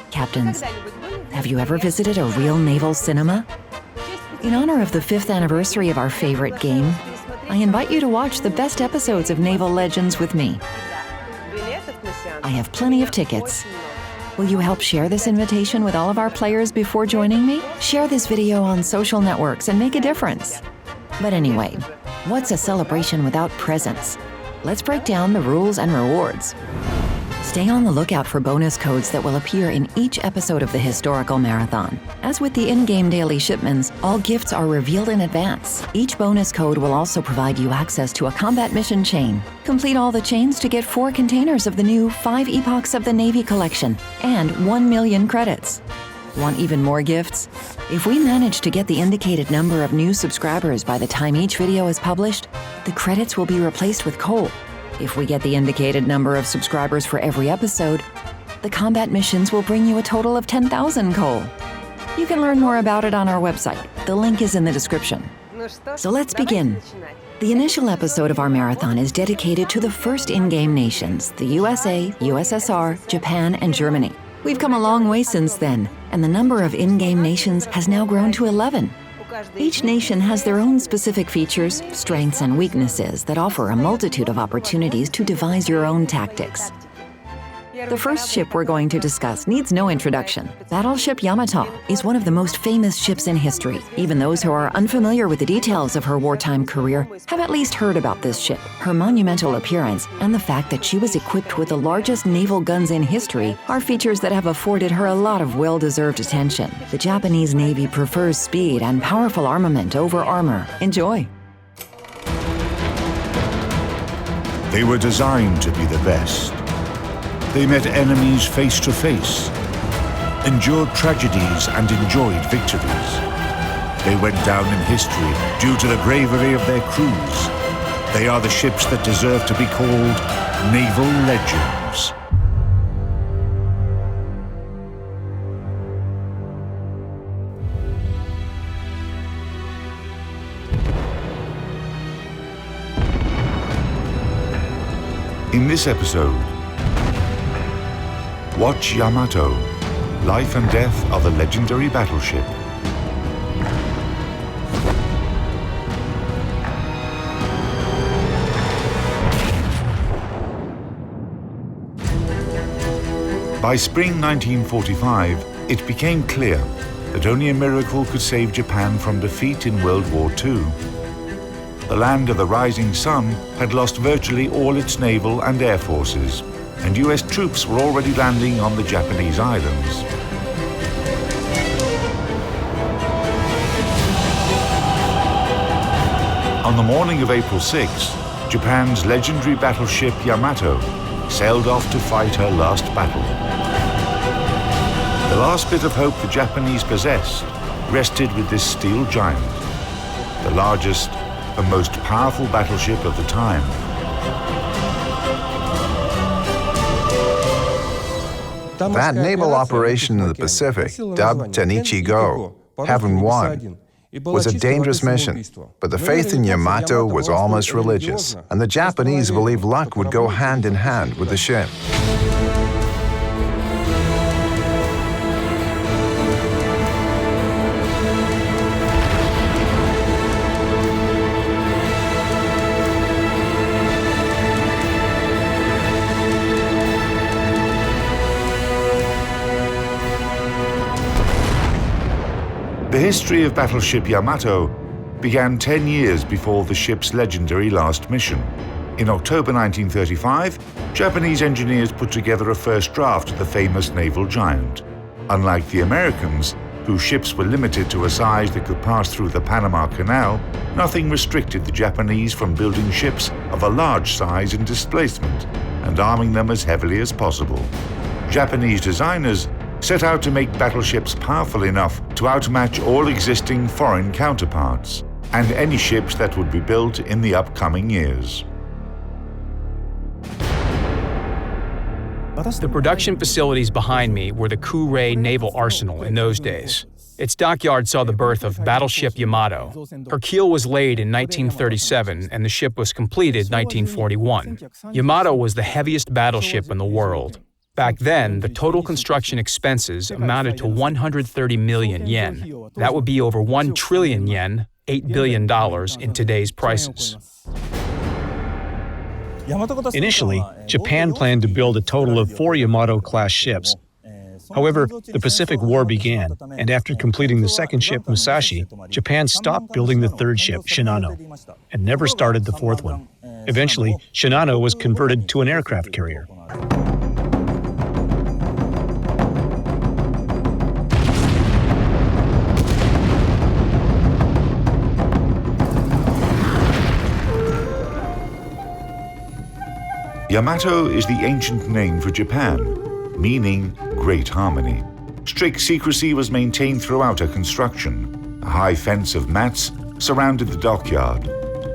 Captains, have you ever visited a real naval cinema? In honor of the 5th anniversary of our favorite game, I invite you to watch the best episodes of Naval Legends with me. I have plenty of tickets. Will you help share this invitation with all of our players before joining me? Share this video on social networks and make a difference. But anyway, what's a celebration without presents? Let's break down the rules and rewards. Stay on the lookout for bonus codes that will appear in each episode of the historical marathon. As with the in-game daily shipments, all gifts are revealed in advance. Each bonus code will also provide you access to a combat mission chain. Complete all the chains to get 4 containers of the new 5 Epochs of the Navy collection and 1 million credits. Want even more gifts? If we manage to get the indicated number of new subscribers by the time each video is published, the credits will be replaced with coal. If we get the indicated number of subscribers for every episode, the combat missions will bring you a total of 10,000 coal. You can learn more about it on our website. The link is in the description. So let's begin. The initial episode of our marathon is dedicated to the first in-game nations, the USA, USSR, Japan, and Germany. We've come a long way since then, and the number of in-game nations has now grown to 11. Each nation has their own specific features, strengths, and weaknesses that offer a multitude of opportunities to devise your own tactics. The first ship we're going to discuss needs no introduction. Battleship Yamato is one of the most famous ships in history. Even those who are unfamiliar with the details of her wartime career have at least heard about this ship. Her monumental appearance and the fact that she was equipped with the largest naval guns in history are features that have afforded her a lot of well-deserved attention. The Japanese Navy prefers speed and powerful armament over armor. Enjoy! They were designed to be the best. They met enemies face to face, endured tragedies and enjoyed victories. They went down in history due to the bravery of their crews. They are the ships that deserve to be called Naval Legends. In this episode, watch Yamato, life and death of a legendary battleship. By spring 1945, it became clear that only a miracle could save Japan from defeat in World War II. The land of the rising sun had lost virtually all its naval and air forces, and US troops were already landing on the Japanese islands. On the morning of April 6, Japan's legendary battleship Yamato sailed off to fight her last battle. The last bit of hope the Japanese possessed rested with this steel giant, the largest and most powerful battleship of the time. That naval operation in the Pacific, dubbed Tenichi-go, Heaven Won, was a dangerous mission, but the faith in Yamato was almost religious, and the Japanese believed luck would go hand in hand with the ship. The history of Battleship Yamato began 10 years before the ship's legendary last mission. In October 1935, Japanese engineers put together a first draft of the famous naval giant. Unlike the Americans, whose ships were limited to a size that could pass through the Panama Canal, nothing restricted the Japanese from building ships of a large size and displacement and arming them as heavily as possible. Japanese designers set out to make battleships powerful enough to outmatch all existing foreign counterparts and any ships that would be built in the upcoming years. The production facilities behind me were the Kure Naval Arsenal in those days. Its dockyard saw the birth of Battleship Yamato. Her keel was laid in 1937 and the ship was completed in 1941. Yamato was the heaviest battleship in the world. Back then, the total construction expenses amounted to 130 million yen. That would be over 1 trillion yen, $8 billion in today's prices. Initially, Japan planned to build a total of 4 Yamato-class ships. However, the Pacific War began, and after completing the second ship, Musashi, Japan stopped building the third ship, Shinano, and never started the fourth one. Eventually, Shinano was converted to an aircraft carrier. Yamato is the ancient name for Japan, meaning great harmony. Strict secrecy was maintained throughout her construction. A high fence of mats surrounded the dockyard.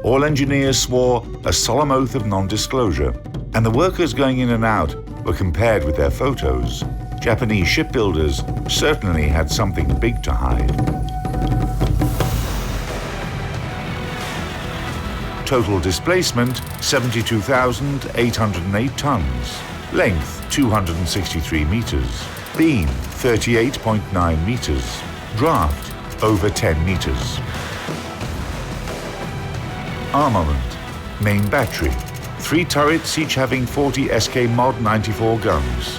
All engineers swore a solemn oath of non-disclosure, and the workers going in and out were compared with their photos. Japanese shipbuilders certainly had something big to hide. Total displacement, 72,808 tons. Length, 263 meters. Beam, 38.9 meters. Draft, over 10 meters. Armament, main battery. 3 turrets, each having 40 SK Mod 94 guns.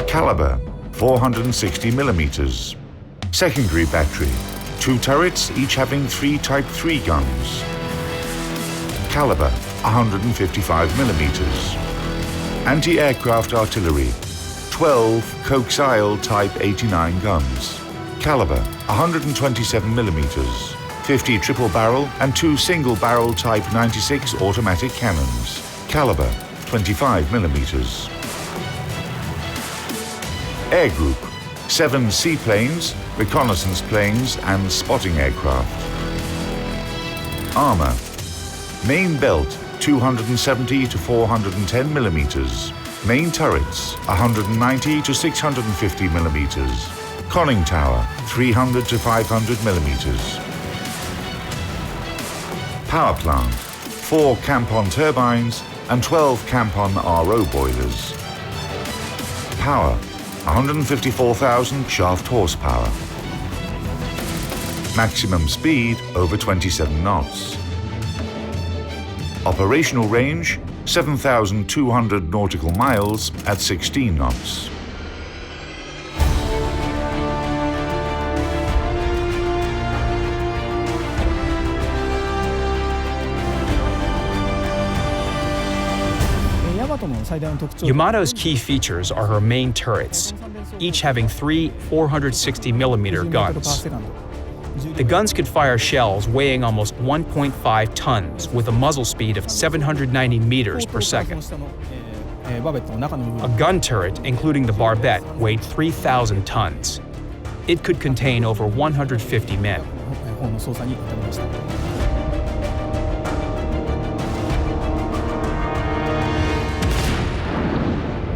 Caliber, 460 millimeters. Secondary battery. 2 turrets, each having 3 Type 3 guns. Caliber, 155 millimeters. Anti-aircraft artillery, 12 coaxial Type 89 guns. Caliber, 127 millimeters. 50 triple barrel and 2 single barrel Type 96 automatic cannons. Caliber, 25 millimeters. Air group, 7 seaplanes, reconnaissance planes and spotting aircraft. Armor. Main belt, 270 to 410 millimeters. Main turrets, 190 to 650 millimeters. Conning tower, 300 to 500 millimeters. Power plant, 4 Campon turbines and 12 Campon RO boilers. Power, 154,000 shaft horsepower. Maximum speed over 27 knots. Operational range 7,200 nautical miles at 16 knots. Yamato's key features are her main turrets, each having 3 460mm guns. The guns could fire shells weighing almost 1.5 tons with a muzzle speed of 790 meters per second. A gun turret, including the barbette, weighed 3,000 tons. It could contain over 150 men.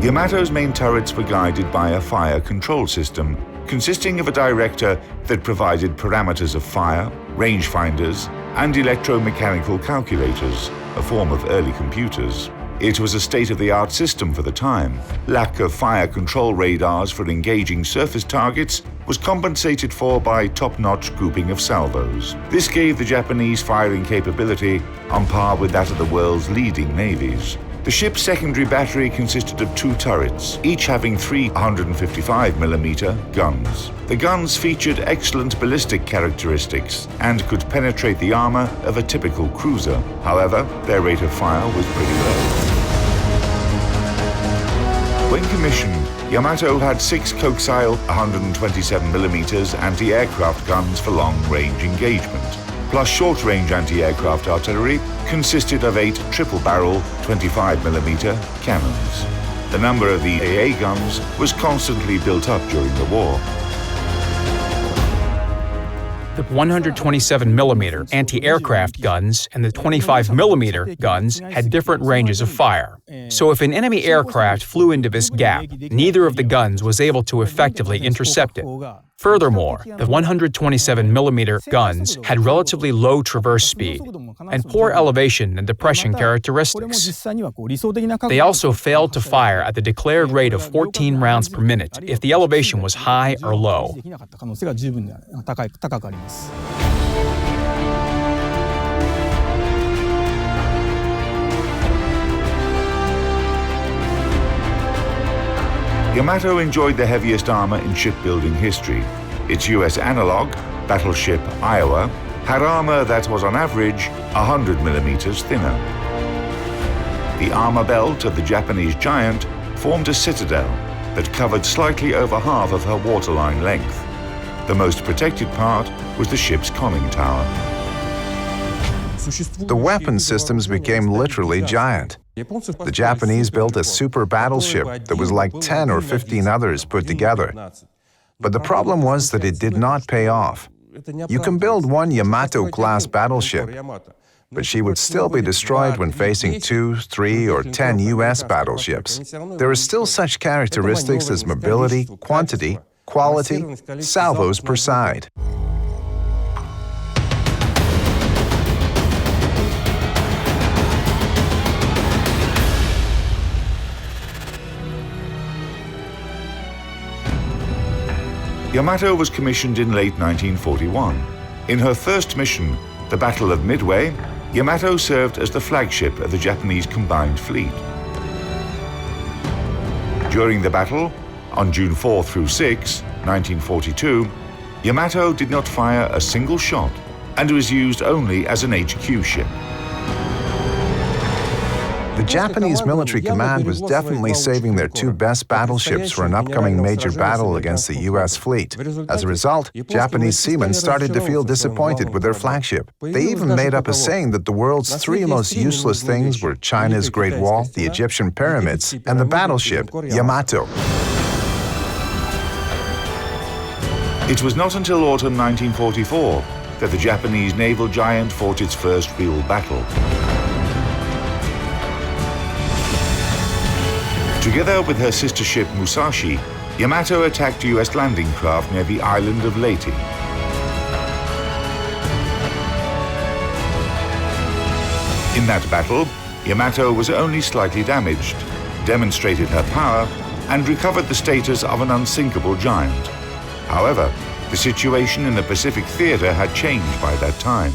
Yamato's main turrets were guided by a fire control system consisting of a director that provided parameters of fire, rangefinders, and electromechanical calculators, a form of early computers. It was a state-of-the-art system for the time. Lack of fire control radars for engaging surface targets was compensated for by top-notch grouping of salvos. This gave the Japanese firing capability on par with that of the world's leading navies. The ship's secondary battery consisted of 2 turrets, each having 3 155mm guns. The guns featured excellent ballistic characteristics and could penetrate the armor of a typical cruiser. However, their rate of fire was pretty low. When commissioned, Yamato had 6 coaxial 127mm anti-aircraft guns for long-range engagement, plus short-range anti-aircraft artillery consisted of 8 triple-barrel 25mm cannons. The number of the AA guns was constantly built up during the war. The 127mm anti-aircraft guns and the 25mm guns had different ranges of fire. So if an enemy aircraft flew into this gap, neither of the guns was able to effectively intercept it. Furthermore, the 127mm guns had relatively low traverse speed and poor elevation and depression characteristics. They also failed to fire at the declared rate of 14 rounds per minute if the elevation was high or low. Yamato enjoyed the heaviest armor in shipbuilding history. Its US analog, Battleship Iowa, had armor that was on average 100mm thinner. The armor belt of the Japanese giant formed a citadel that covered slightly over half of her waterline length. The most protected part was the ship's conning tower. The weapon systems became literally giant. The Japanese built a super battleship that was like 10 or 15 others put together. But the problem was that it did not pay off. You can build one Yamato-class battleship, but she would still be destroyed when facing 2, 3, or 10 US battleships. There are still such characteristics as mobility, quantity, quality, salvos per side. Yamato was commissioned in late 1941. In her first mission, the Battle of Midway, Yamato served as the flagship of the Japanese combined fleet. During the battle, on June 4 through 6, 1942, Yamato did not fire a single shot and was used only as an HQ ship. The Japanese military command was definitely saving their 2 best battleships for an upcoming major battle against the US fleet. As a result, Japanese seamen started to feel disappointed with their flagship. They even made up a saying that the world's 3 most useless things were China's Great Wall, the Egyptian pyramids, and the battleship Yamato. It was not until autumn 1944 that the Japanese naval giant fought its first real battle. Together with her sister ship Musashi, Yamato attacked US landing craft near the island of Leyte. In that battle, Yamato was only slightly damaged, demonstrated her power, and recovered the status of an unsinkable giant. However, the situation in the Pacific theater had changed by that time.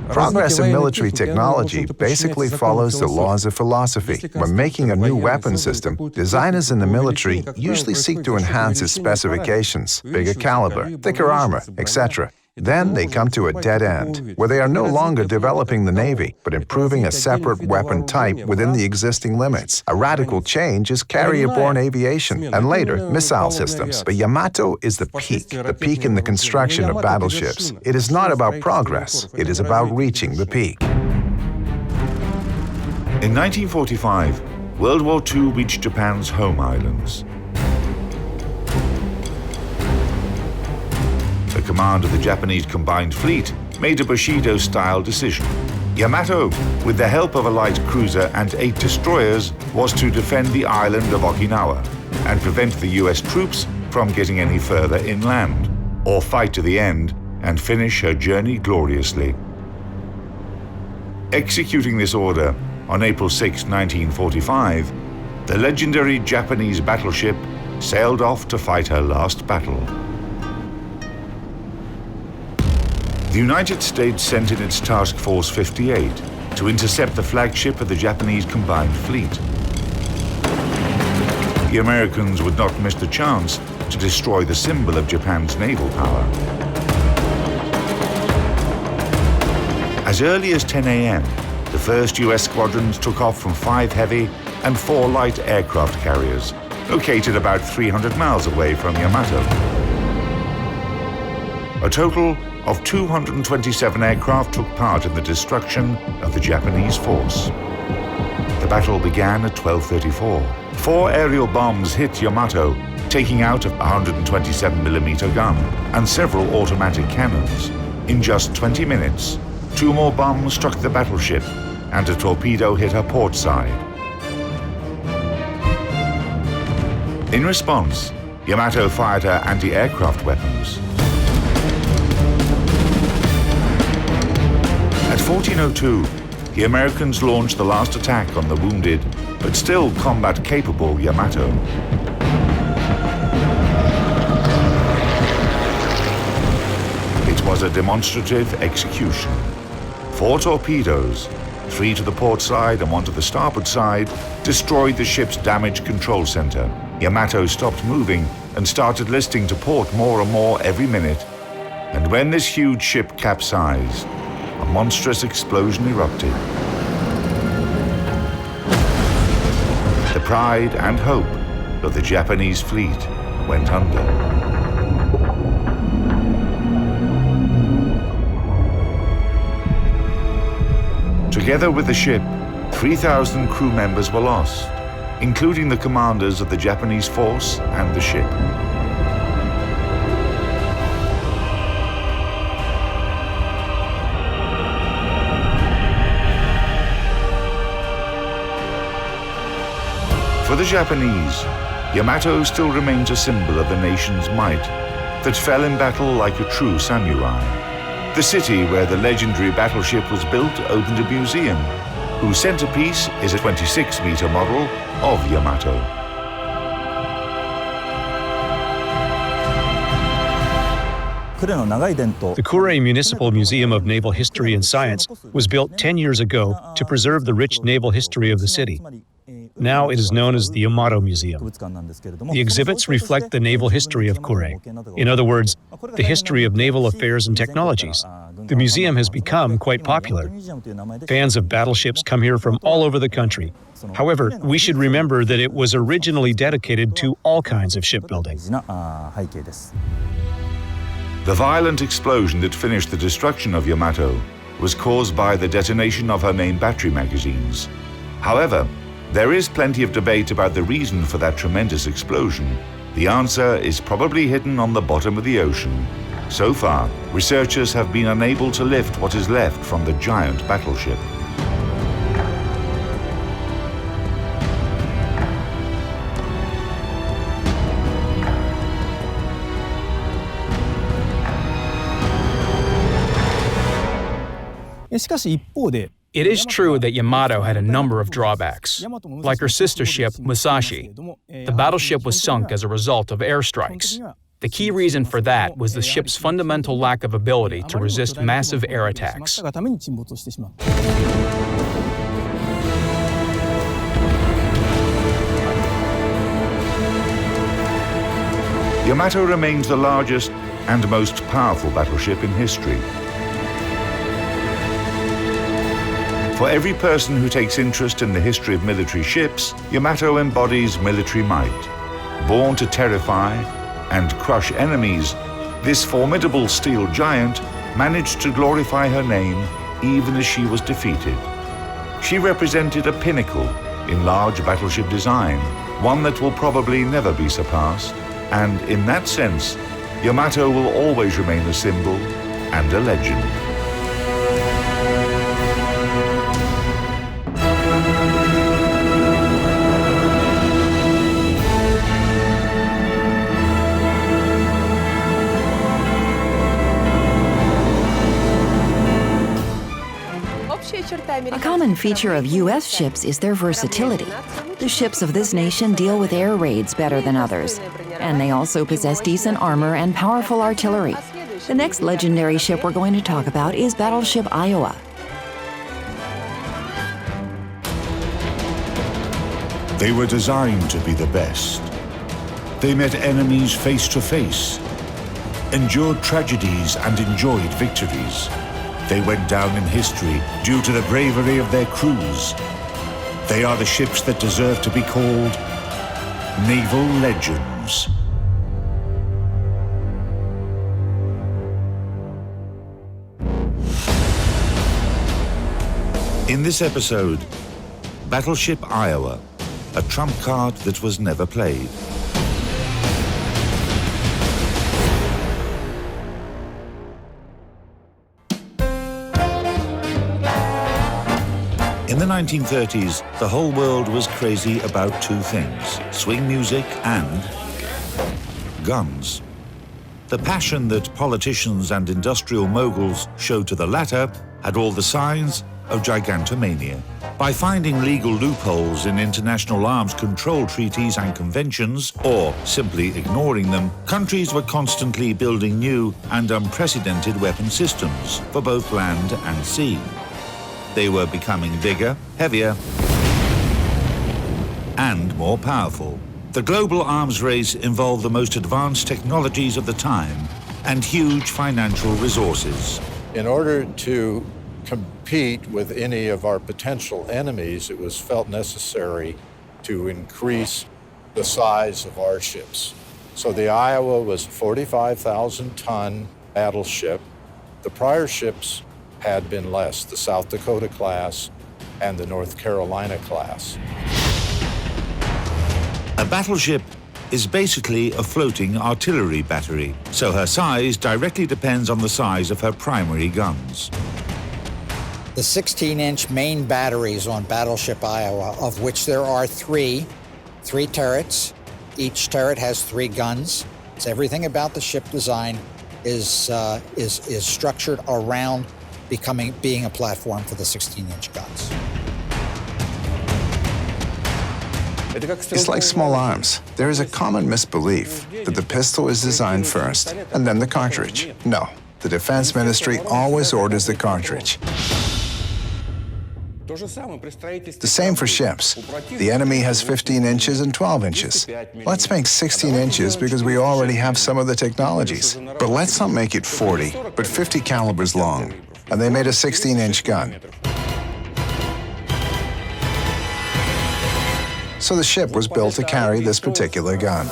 Progress in military technology basically follows the laws of philosophy. When making a new weapon system, designers in the military usually seek to enhance its specifications, bigger caliber, thicker armor, etc. Then they come to a dead end, where they are no longer developing the Navy, but improving a separate weapon type within the existing limits. A radical change is carrier-borne aviation, and later, missile systems. But Yamato is the peak in the construction of battleships. It is not about progress, it is about reaching the peak. In 1945, World War II reached Japan's home islands. The command of the Japanese combined fleet made a Bushido-style decision. Yamato, with the help of a light cruiser and 8 destroyers, was to defend the island of Okinawa and prevent the US troops from getting any further inland, or fight to the end and finish her journey gloriously. Executing this order, on April 6, 1945, the legendary Japanese battleship sailed off to fight her last battle. The United States sent in its Task Force 58 to intercept the flagship of the Japanese combined fleet. The Americans would not miss the chance to destroy the symbol of Japan's naval power. As early as 10 a.m., the first US squadrons took off from 5 heavy and 4 light aircraft carriers, located about 300 miles away from Yamato. A total of 227 aircraft took part in the destruction of the Japanese force. The battle began at 12:34. 4 aerial bombs hit Yamato, taking out a 127mm gun and several automatic cannons. In just 20 minutes, 2 more bombs struck the battleship, and a torpedo hit her port side. In response, Yamato fired her anti-aircraft weapons. At 14:02, the Americans launched the last attack on the wounded, but still combat-capable Yamato. It was a demonstrative execution. 4 torpedoes, 3 to the port side and 1 to the starboard side, destroyed the ship's damage control center. Yamato stopped moving and started listing to port more and more every minute. And when this huge ship capsized, a monstrous explosion erupted. The pride and hope of the Japanese fleet went under. Together with the ship, 3,000 crew members were lost, including the commanders of the Japanese force and the ship. For the Japanese, Yamato still remains a symbol of the nation's might that fell in battle like a true samurai. The city where the legendary battleship was built opened a museum, whose centerpiece is a 26-meter model of Yamato. The Kure Municipal Museum of Naval History and Science was built 10 years ago to preserve the rich naval history of the city. Now it is known as the Yamato Museum. The exhibits reflect the naval history of Kure. In other words, the history of naval affairs and technologies. The museum has become quite popular. Fans of battleships come here from all over the country. However, we should remember that it was originally dedicated to all kinds of shipbuilding. The violent explosion that finished the destruction of Yamato was caused by the detonation of her main battery magazines. However, there is plenty of debate about the reason for that tremendous explosion. The answer is probably hidden on the bottom of the ocean. So far, researchers have been unable to lift what is left from the giant battleship. It is true that Yamato had a number of drawbacks. Like her sister ship, Musashi, the battleship was sunk as a result of airstrikes. The key reason for that was the ship's fundamental lack of ability to resist massive air attacks. Yamato remains the largest and most powerful battleship in history. For every person who takes interest in the history of military ships, Yamato embodies military might. Born to terrify and crush enemies, this formidable steel giant managed to glorify her name even as she was defeated. She represented a pinnacle in large battleship design, one that will probably never be surpassed, and in that sense, Yamato will always remain a symbol and a legend. A common feature of U.S. ships is their versatility. The ships of this nation deal with air raids better than others, and they also possess decent armor and powerful artillery. The next legendary ship we're going to talk about is Battleship Iowa. They were designed to be the best. They met enemies face to face, endured tragedies and enjoyed victories. They went down in history due to the bravery of their crews. They are the ships that deserve to be called Naval Legends. In this episode, Battleship Iowa, a trump card that was never played. In the 1930s, the whole world was crazy about two things: swing music and guns. The passion that politicians and industrial moguls showed to the latter had all the signs of gigantomania. By finding legal loopholes in international arms control treaties and conventions, or simply ignoring them, countries were constantly building new and unprecedented weapon systems for both land and sea. They were becoming bigger, heavier, and more powerful. The global arms race involved the most advanced technologies of the time and huge financial resources. In order to compete with any of our potential enemies, it was felt necessary to increase the size of our ships. So the Iowa was a 45,000-ton battleship. The prior ships had been less, the South Dakota class and the North Carolina class. A battleship is basically a floating artillery battery, so her size directly depends on the size of her primary guns. The 16-inch main batteries on Battleship Iowa, of which there are three turrets. Each turret has 3 guns. So everything about the ship design is structured around being a platform for the 16-inch guns. It's like small arms. There is a common misbelief that the pistol is designed first and then the cartridge. No, the Defense Ministry always orders the cartridge. The same for ships. The enemy has 15 inches and 12 inches. Let's make 16 inches because we already have some of the technologies. But let's not make it 40, but 50 calibers long. And they made a 16-inch gun. So the ship was built to carry this particular gun.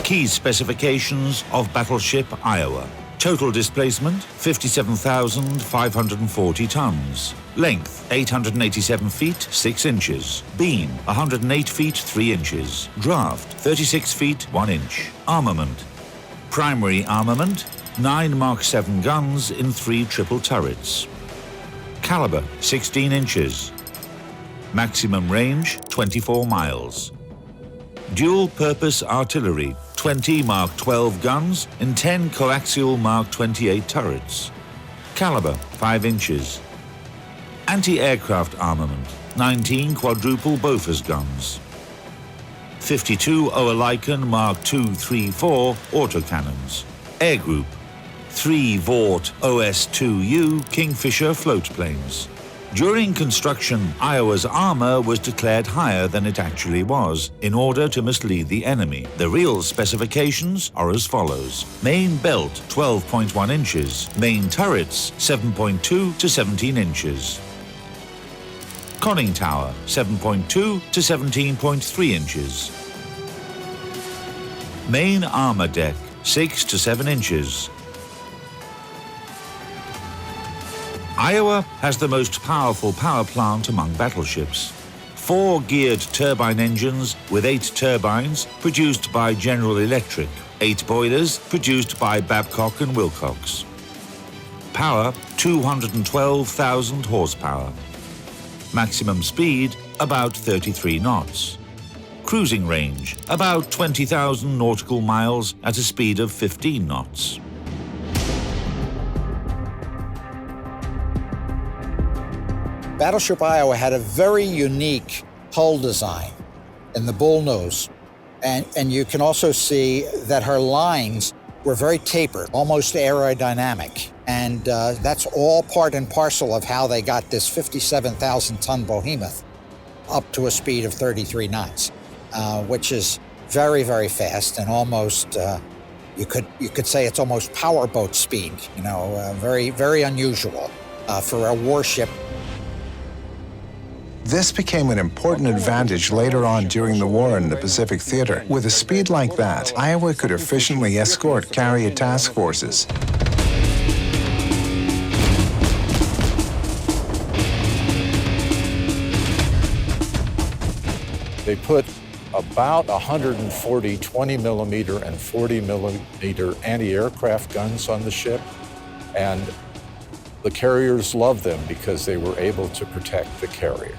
Key specifications of Battleship Iowa. Total displacement, 57,540 tons. Length, 887 feet, 6 inches. Beam, 108 feet, 3 inches. Draft, 36 feet, 1 inch. Armament. Primary armament, 9 Mark 7 guns in 3 triple turrets. Caliber, 16 inches. Maximum range, 24 miles. Dual-purpose artillery, 20 Mark 12 guns in 10 coaxial Mark 28 turrets. Caliber, 5 inches. Anti-aircraft armament, 19 quadruple Bofors guns. 52 Oerlikon Mark 234 autocannons. Air group, 3 Vought OS-2U Kingfisher floatplanes. During construction, Iowa's armor was declared higher than it actually was in order to mislead the enemy. The real specifications are as follows. Main belt, 12.1 inches. Main turrets, 7.2 to 17 inches. Conning tower, 7.2 to 17.3 inches. Main armor deck, 6 to 7 inches. Iowa has the most powerful power plant among battleships. 4 geared turbine engines with 8 turbines produced by General Electric, 8 boilers produced by Babcock and Wilcox. Power, 212,000 horsepower. Maximum speed, about 33 knots. Cruising range, about 20,000 nautical miles at a speed of 15 knots. Battleship Iowa had a very unique hull design in the bullnose, and you can also see that her lines were very tapered, almost aerodynamic, and that's all part and parcel of how they got this 57,000-ton behemoth up to a speed of 33 knots, which is very, very fast, and almost you could say it's almost powerboat speed. Very, very unusual for a warship. This became an important advantage later on during the war in the Pacific Theater. With a speed like that, Iowa could efficiently escort carrier task forces. They put about 140 20-millimeter and 40-millimeter anti-aircraft guns on the ship, and The carriers loved them because they were able to protect the carrier.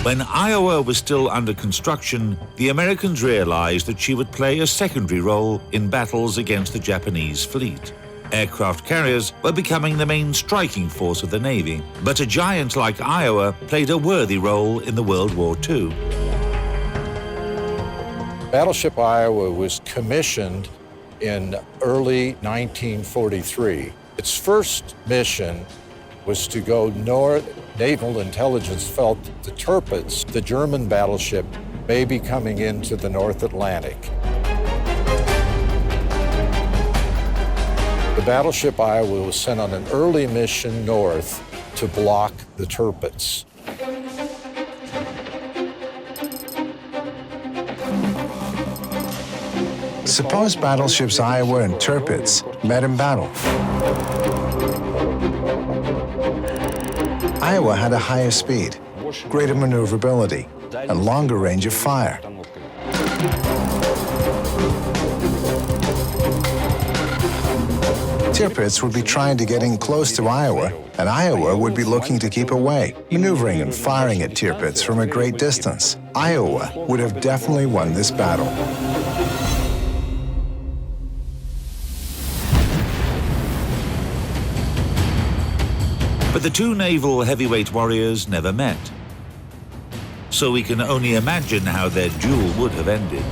When Iowa was still under construction, the Americans realized that she would play a secondary role in battles against the Japanese fleet. Aircraft carriers were becoming the main striking force of the Navy, but a giant like Iowa played a worthy role in the World War II. Battleship Iowa was commissioned in early 1943. Its first mission was to go north. Naval intelligence felt that the Tirpitz, the German battleship, may be coming into the North Atlantic. The Battleship Iowa was sent on an early mission north to block the Tirpitz. Suppose battleships Iowa and Tirpitz met in battle. Iowa had a higher speed, greater maneuverability, and longer range of fire. Tirpitz would be trying to get in close to Iowa, and Iowa would be looking to keep away, maneuvering and firing at Tirpitz from a great distance. Iowa would have definitely won this battle. But the two naval heavyweight warriors never met. So we can only imagine how their duel would have ended.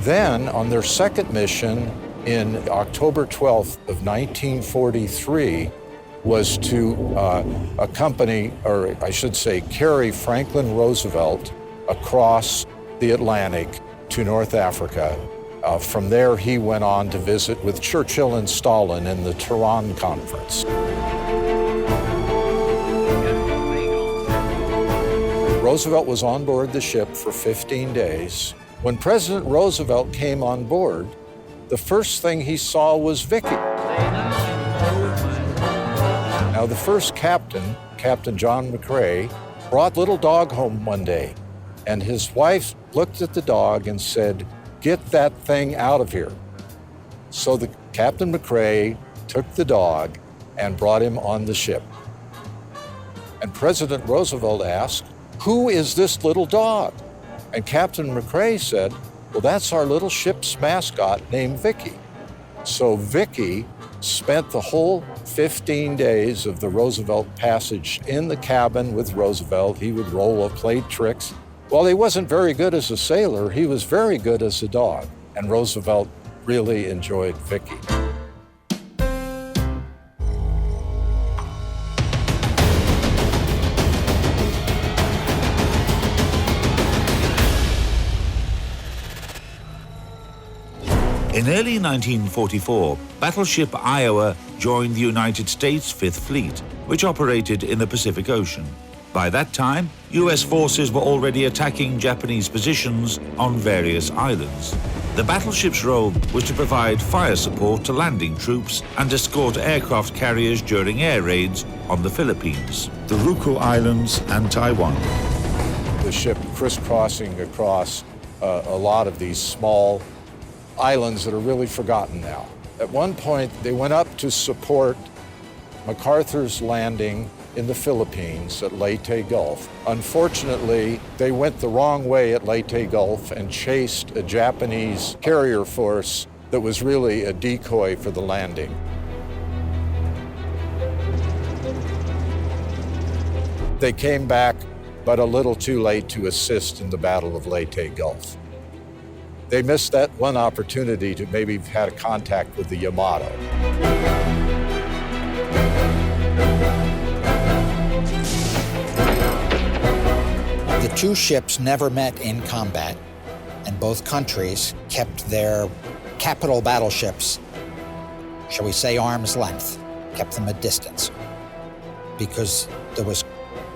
Then, on their second mission in October 12th of 1943, was to accompany, or I should say, carry Franklin Roosevelt across the Atlantic to North Africa. From there, he went on to visit with Churchill and Stalin in the Tehran Conference. Roosevelt was on board the ship for 15 days. When President Roosevelt came on board, the first thing he saw was Vicky. Now, the first captain, Captain John McCrae, brought little dog home one day, and his wife looked at the dog and said, "Get that thing out of here." So the Captain McCrae took the dog and brought him on the ship. And President Roosevelt asked, "Who is this little dog?" And Captain McCrae said, "Well, that's our little ship's mascot named Vicky." So Vicky spent the whole 15 days of the Roosevelt passage in the cabin with Roosevelt. He would roll or play tricks. While he wasn't very good as a sailor, he was very good as a dog, and Roosevelt really enjoyed Vicky. In early 1944, Battleship Iowa joined the United States Fifth Fleet, which operated in the Pacific Ocean. By that time, US forces were already attacking Japanese positions on various islands. The battleship's role was to provide fire support to landing troops and escort aircraft carriers during air raids on the Philippines, the Ryukyu Islands, and Taiwan. The ship crisscrossing across a lot of these small islands that are really forgotten now. At one point, they went up to support MacArthur's landing in the Philippines at Leyte Gulf. Unfortunately, they went the wrong way at Leyte Gulf and chased a Japanese carrier force that was really a decoy for the landing. They came back, but a little too late to assist in the Battle of Leyte Gulf. They missed that one opportunity to maybe have had a contact with the Yamato. The two ships never met in combat, and both countries kept their capital battleships, shall we say, arm's length, kept them at distance, because there was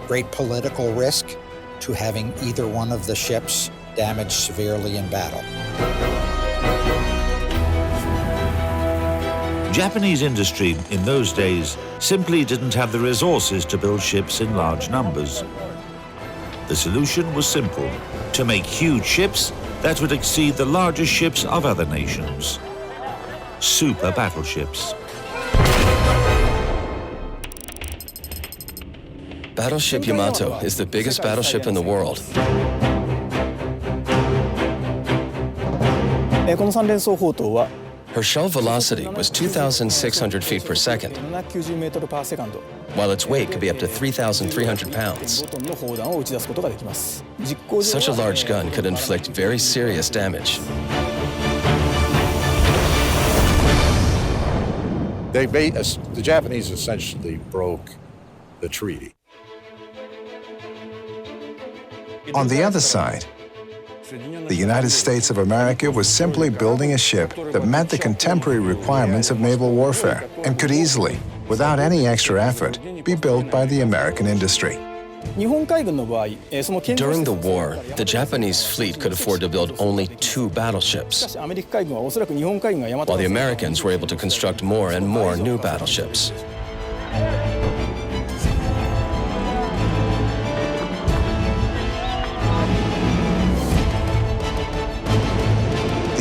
great political risk to having either one of the ships damaged severely in battle. Japanese industry in those days simply didn't have the resources to build ships in large numbers. The solution was simple: to make huge ships that would exceed the largest ships of other nations. Super battleships. Battleship Yamato is the biggest battleship in the world. Her shell velocity was 2,600 feet per second, while its weight could be up to 3,300 pounds. Such a large gun could inflict very serious damage. The Japanese essentially broke the treaty. On the other side, the United States of America was simply building a ship that met the contemporary requirements of naval warfare and could easily, without any extra effort, be built by the American industry. During the war, the Japanese fleet could afford to build only 2 battleships, while the Americans were able to construct more and more new battleships.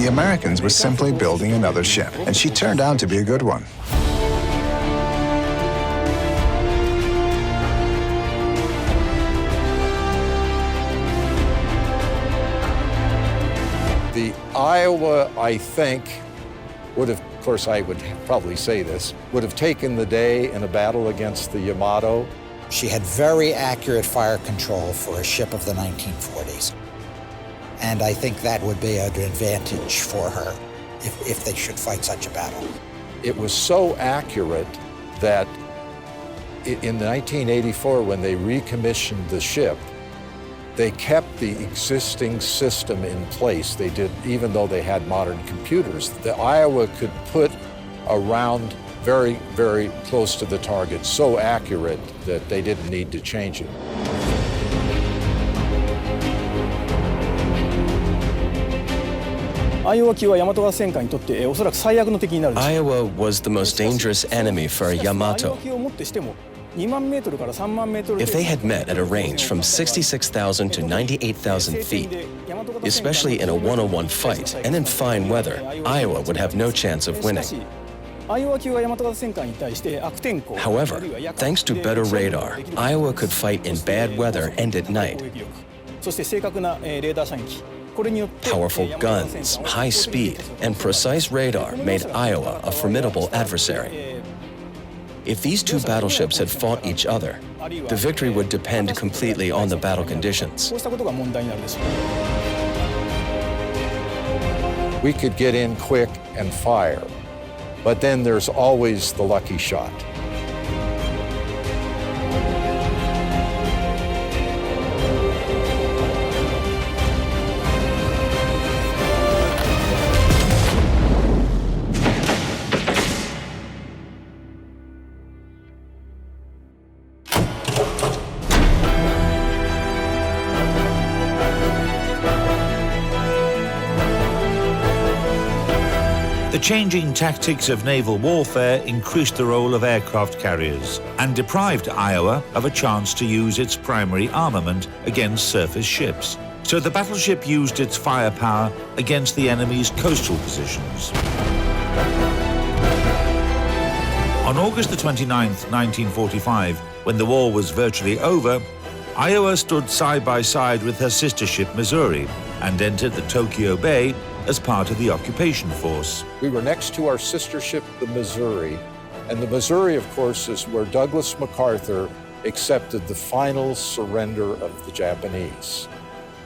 The Americans were simply building another ship, and she turned out to be a good one. The Iowa, I think, would have, of course I would probably say this, would have taken the day in a battle against the Yamato. She had very accurate fire control for a ship of the 1940s. And I think that would be an advantage for her if they should fight such a battle. It was so accurate that in 1984, when they recommissioned the ship, they kept the existing system in place. They did, even though they had modern computers. The Iowa could put a round very, very close to the target, so accurate that they didn't need to change it. Iowa was the most dangerous enemy for Yamato. If they had met at a range from 66,000 to 98,000 feet, especially in a one-on-one fight and in fine weather, Iowa would have no chance of winning. However, thanks to better radar, Iowa could fight in bad weather and at night. Powerful guns, high speed, and precise radar made Iowa a formidable adversary. If these 2 battleships had fought each other, the victory would depend completely on the battle conditions. We could get in quick and fire, but then there's always the lucky shot. The changing tactics of naval warfare increased the role of aircraft carriers and deprived Iowa of a chance to use its primary armament against surface ships. So the battleship used its firepower against the enemy's coastal positions. On August the 29th, 1945, when the war was virtually over, Iowa stood side by side with her sister ship Missouri and entered the Tokyo Bay as part of the occupation force. We were next to our sister ship, the Missouri, and the Missouri, of course, is where Douglas MacArthur accepted the final surrender of the Japanese.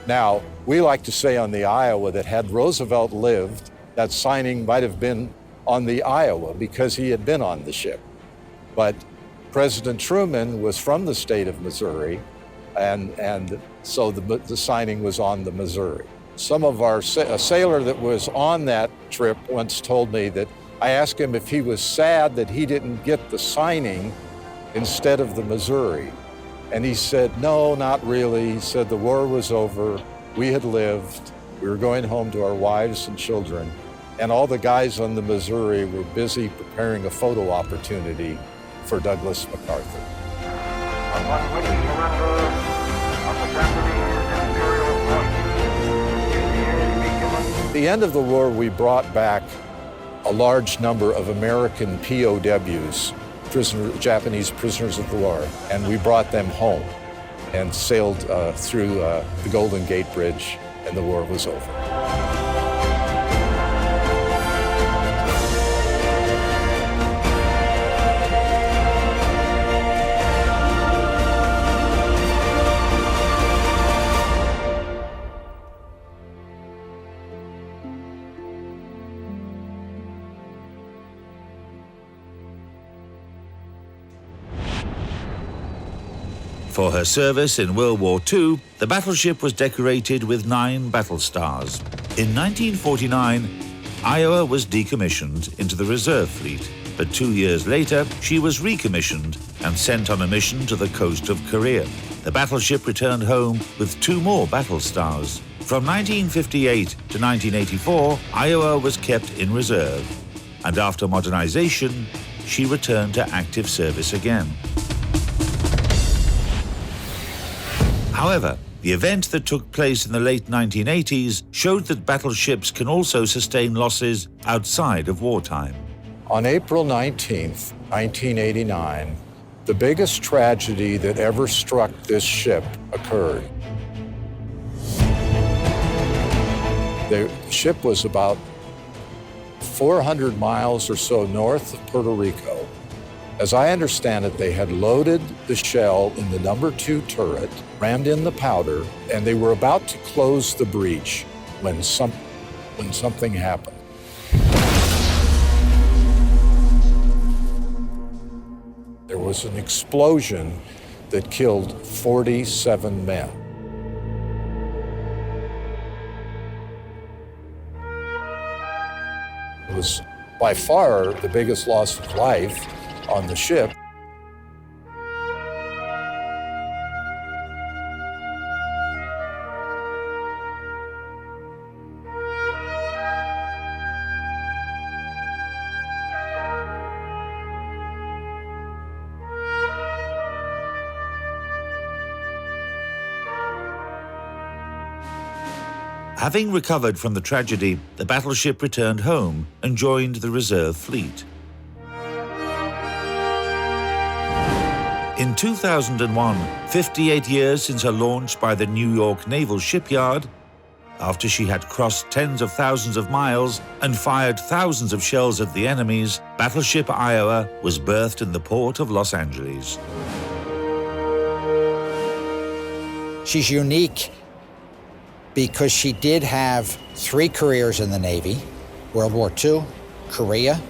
Now, we like to say on the Iowa that had Roosevelt lived, that signing might have been on the Iowa because he had been on the ship. But President Truman was from the state of Missouri, and so the signing was on the Missouri. Some of a sailor that was on that trip once told me that I asked him if he was sad that he didn't get the signing instead of the Missouri. And he said, no, not really. He said the war was over, we had lived, we were going home to our wives and children, and all the guys on the Missouri were busy preparing a photo opportunity for Douglas MacArthur. Upon winning surrender of the Japanese Imperial Forces, At the end of the war, we brought back a large number of American POWs, Japanese prisoners of war, and we brought them home and sailed through the Golden Gate Bridge, and the war was over. For her service in World War II, the battleship was decorated with 9 battle stars. In 1949, Iowa was decommissioned into the reserve fleet, but 2 years later, she was recommissioned and sent on a mission to the coast of Korea. The battleship returned home with 2 more battle stars. From 1958 to 1984, Iowa was kept in reserve, and after modernization, she returned to active service again. However, the event that took place in the late 1980s showed that battleships can also sustain losses outside of wartime. On April 19th, 1989, the biggest tragedy that ever struck this ship occurred. The ship was about 400 miles or so north of Puerto Rico. As I understand it, they had loaded the shell in the number 2 turret, rammed in the powder, and they were about to close the breach when something happened. There was an explosion that killed 47 men. It was by far the biggest loss of life on the ship. Having recovered from the tragedy, the battleship returned home and joined the reserve fleet. In 2001, 58 years since her launch by the New York Naval Shipyard, after she had crossed tens of thousands of miles and fired thousands of shells at the enemies, Battleship Iowa was berthed in the port of Los Angeles. She's unique because she did have 3 careers in the Navy: World War II, Korea,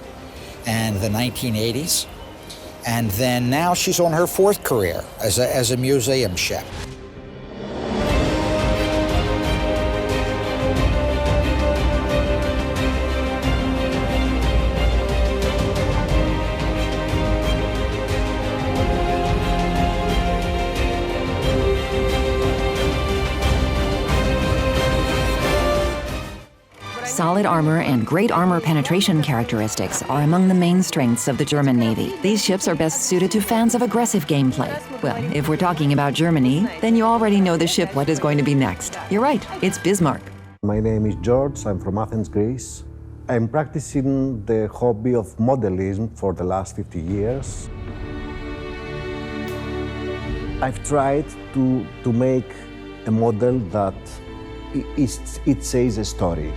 and the 1980s. And then now she's on her 4th career as a museum ship. Solid armor and great armor penetration characteristics are among the main strengths of the German Navy. These ships are best suited to fans of aggressive gameplay. Well, if we're talking about Germany, then you already know the ship what is going to be next. You're right, it's Bismarck. My name is George, I'm from Athens, Greece. I'm practicing the hobby of modelism for the last 50 years. I've tried to make a model that it says a story.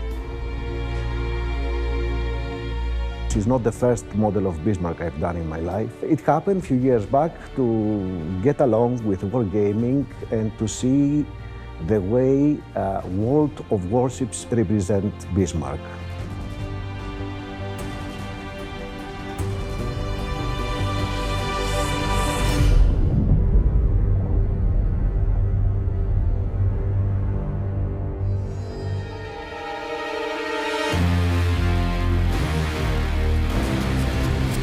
She's not the first model of Bismarck I've done in my life. It happened a few years back to get along with wargaming and to see the way World of Warships represent Bismarck.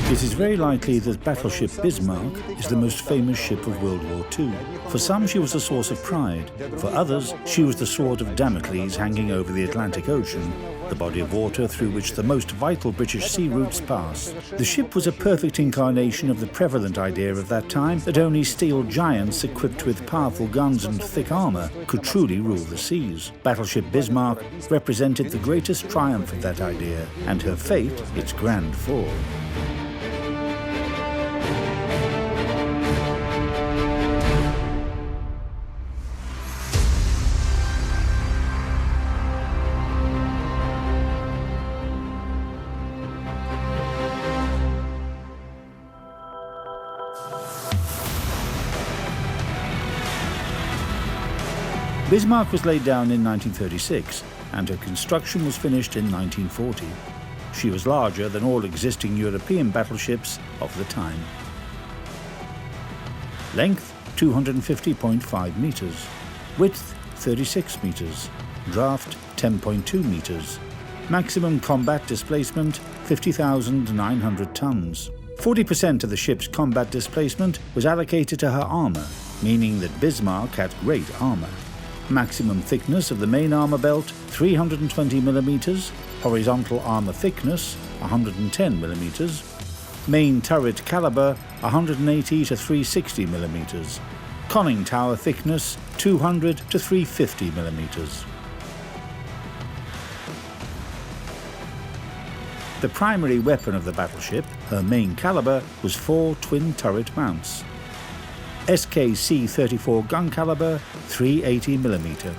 It is very likely that Battleship Bismarck is the most famous ship of World War II. For some, she was a source of pride. For others, she was the sword of Damocles hanging over the Atlantic Ocean the body of water through which the most vital British sea routes pass. The ship was a perfect incarnation of the prevalent idea of that time that only steel giants equipped with powerful guns and thick armour could truly rule the seas. Battleship Bismarck represented the greatest triumph of that idea, and her fate its grand fall. Bismarck was laid down in 1936, and her construction was finished in 1940. She was larger than all existing European battleships of the time. Length 250.5 meters, width 36 meters, draft 10.2 meters, maximum combat displacement 50,900 tons. 40% of the ship's combat displacement was allocated to her armour, meaning that Bismarck had great armour. Maximum thickness of the main armour belt 320 millimeters, horizontal armour thickness 110 millimeters, main turret caliber 180 to 360 millimeters, conning tower thickness 200 to 350 millimeters. The primary weapon of the battleship, her main caliber, was 4 twin turret mounts. SKC-34 gun caliber 380mm.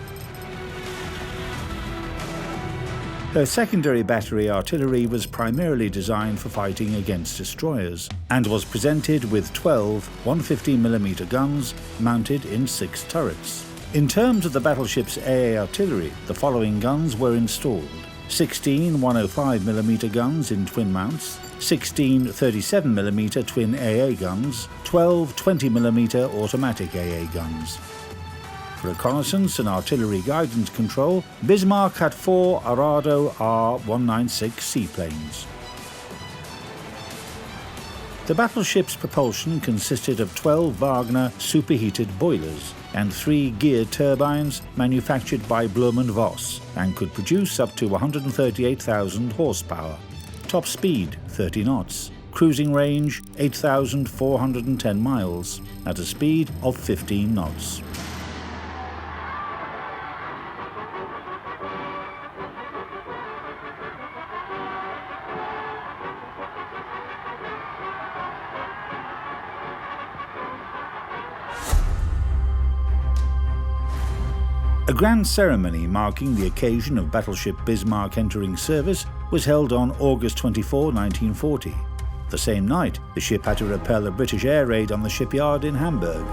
Her secondary battery artillery was primarily designed for fighting against destroyers and was presented with 12 150mm guns mounted in 6 turrets. In terms of the battleship's AA artillery, the following guns were installed: 16 105mm guns in twin mounts, 16 37mm twin AA guns, 12 20mm automatic AA guns. For reconnaissance and artillery guidance control, Bismarck had 4 Arado R-196 seaplanes. The battleship's propulsion consisted of 12 Wagner superheated boilers and 3 geared turbines manufactured by Blohm & Voss and could produce up to 138,000 horsepower. Top speed 30 knots. Cruising range 8,410 miles at a speed of 15 knots. A grand ceremony marking the occasion of Battleship Bismarck entering service was held on August 24, 1940. The same night, the ship had to repel a British air raid on the shipyard in Hamburg.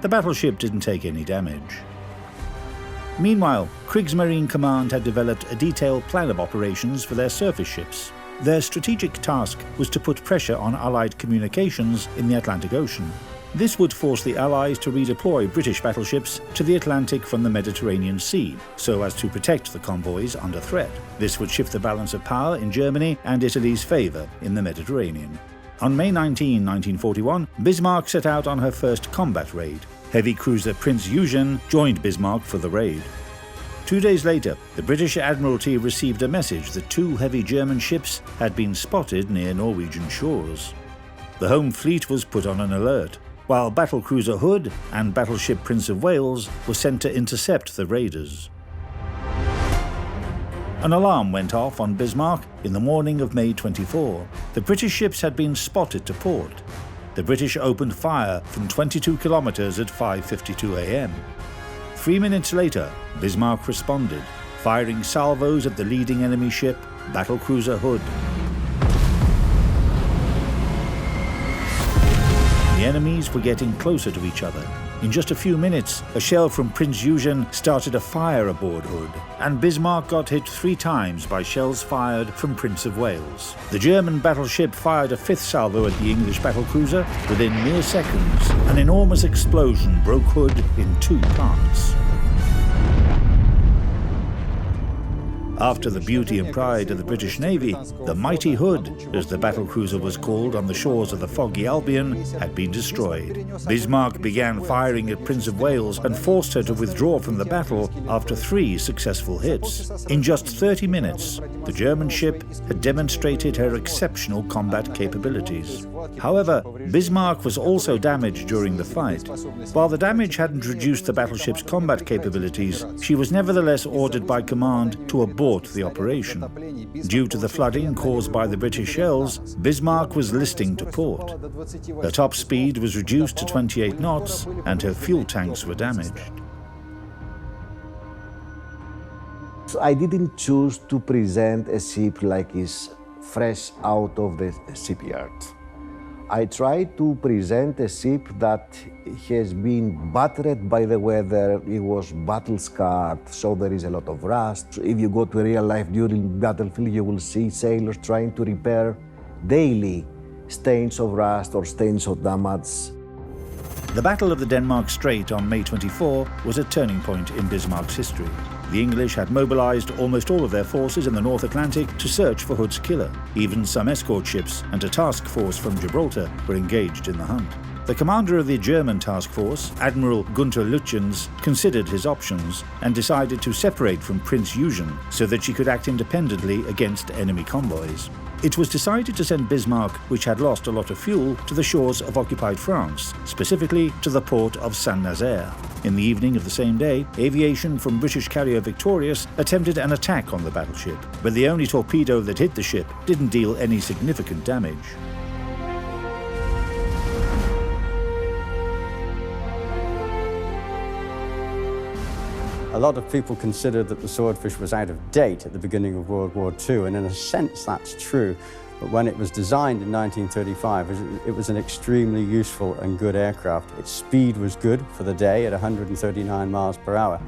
The battleship didn't take any damage. Meanwhile, Kriegsmarine Command had developed a detailed plan of operations for their surface ships. Their strategic task was to put pressure on Allied communications in the Atlantic Ocean. This would force the Allies to redeploy British battleships to the Atlantic from the Mediterranean Sea, so as to protect the convoys under threat. This would shift the balance of power in Germany and Italy's favour in the Mediterranean. On May 19, 1941, Bismarck set out on her first combat raid. Heavy cruiser Prince Eugen joined Bismarck for the raid. 2 days later, the British Admiralty received a message that 2 heavy German ships had been spotted near Norwegian shores. The home fleet was put on an alert, while battlecruiser Hood and battleship Prince of Wales were sent to intercept the raiders. An alarm went off on Bismarck in the morning of May 24. The British ships had been spotted to port. The British opened fire from 22 kilometers at 5:52 a.m. 3 minutes later, Bismarck responded, firing salvos at the leading enemy ship, battlecruiser Hood. The enemies were getting closer to each other. In just a few minutes, a shell from Prince Eugen started a fire aboard Hood, and Bismarck got hit 3 times by shells fired from Prince of Wales. The German battleship fired a 5th salvo at the English battlecruiser. Within mere seconds, an enormous explosion broke Hood in 2 parts. After the beauty and pride of the British Navy, the Mighty Hood, as the battlecruiser was called on the shores of the foggy Albion, had been destroyed. Bismarck began firing at Prince of Wales and forced her to withdraw from the battle after 3 successful hits. In just 30 minutes, the German ship had demonstrated her exceptional combat capabilities. However, Bismarck was also damaged during the fight. While the damage hadn't reduced the battleship's combat capabilities, she was nevertheless ordered by command to abort the operation. Due to the flooding caused by the British shells, Bismarck was listing to port. Her top speed was reduced to 28 knots and her fuel tanks were damaged. I didn't choose to present a ship like is fresh out of the shipyard. I tried to present a ship that has been battered by the weather. It was battle-scarred, so there is a lot of rust. If you go to real life during battlefield, you will see sailors trying to repair daily stains of rust or stains of damage. The Battle of the Denmark Strait on May 24 was a turning point in Bismarck's history. The English had mobilized almost all of their forces in the North Atlantic to search for Hood's killer. Even some escort ships and a task force from Gibraltar were engaged in the hunt. The commander of the German task force, Admiral Gunther Lütjens, considered his options and decided to separate from Prince Eugen so that she could act independently against enemy convoys. It was decided to send Bismarck, which had lost a lot of fuel, to the shores of occupied France, specifically to the port of Saint-Nazaire. In the evening of the same day, aviation from British carrier Victorious attempted an attack on the battleship, but the only torpedo that hit the ship didn't deal any significant damage. A lot of people considered that the Swordfish was out of date at the beginning of World War II, and in a sense that's true. But when it was designed in 1935, it was an extremely useful and good aircraft. Its speed was good for the day at 139 miles per hour,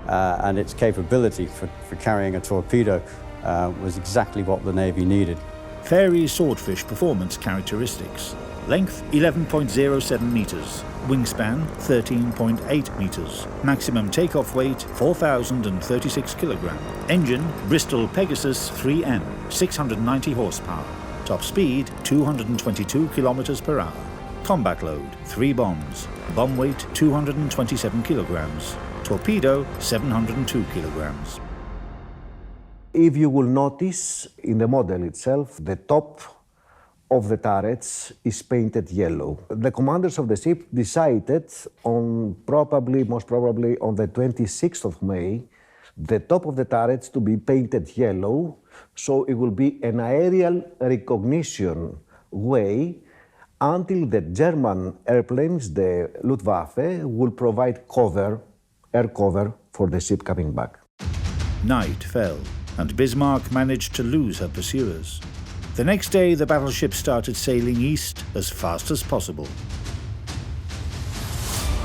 and its capability for carrying a torpedo was exactly what the Navy needed. Fairey Swordfish performance characteristics. Length 11.07 meters, wingspan 13.8 meters, maximum takeoff weight 4,036 kilograms, engine Bristol Pegasus 3M, 690 horsepower, top speed 222 kilometers per hour, combat load 3 bombs, bomb weight 227 kilograms, torpedo 702 kilograms. If you will notice in the model itself, the top of the turrets is painted yellow. The commanders of the ship decided on most probably on the 26th of May, the top of the turrets to be painted yellow, so it will be an aerial recognition way until the German airplanes, the Luftwaffe, will provide air cover for the ship coming back. Night fell, and Bismarck managed to lose her pursuers. The next day, the battleship started sailing east as fast as possible.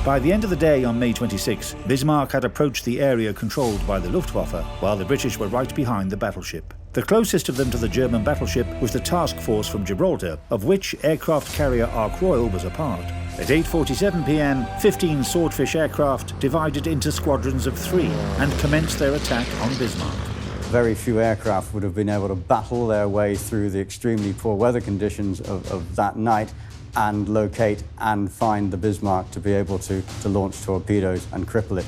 By the end of the day on May 26, Bismarck had approached the area controlled by the Luftwaffe, while the British were right behind the battleship. The closest of them to the German battleship was the task force from Gibraltar, of which aircraft carrier Ark Royal was a part. At 8:47 p.m., 15 Swordfish aircraft divided into squadrons of 3 and commenced their attack on Bismarck. Very few aircraft would have been able to battle their way through the extremely poor weather conditions of that night and locate and find the Bismarck to be able to launch torpedoes and cripple it.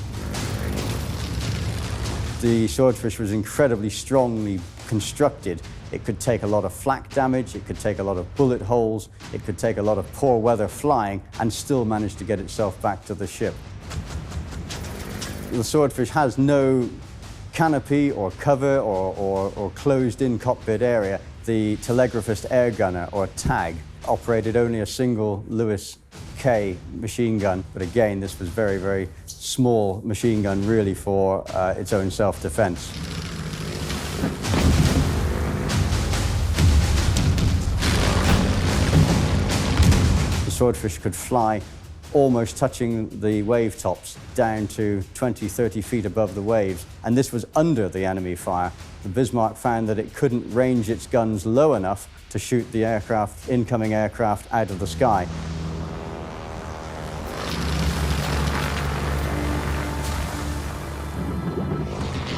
The Swordfish was incredibly strongly constructed. It could take a lot of flak damage, it could take a lot of bullet holes, it could take a lot of poor weather flying and still manage to get itself back to the ship. The Swordfish has no canopy or cover or closed-in cockpit area. The telegraphist air gunner, or TAG, operated only a single Lewis K machine gun, but again, this was very, very small machine gun really for its own self-defense. The Swordfish could fly almost touching the wave tops down to 20, 30 feet above the waves, and this was under the enemy fire. The Bismarck found that it couldn't range its guns low enough to shoot the incoming aircraft out of the sky.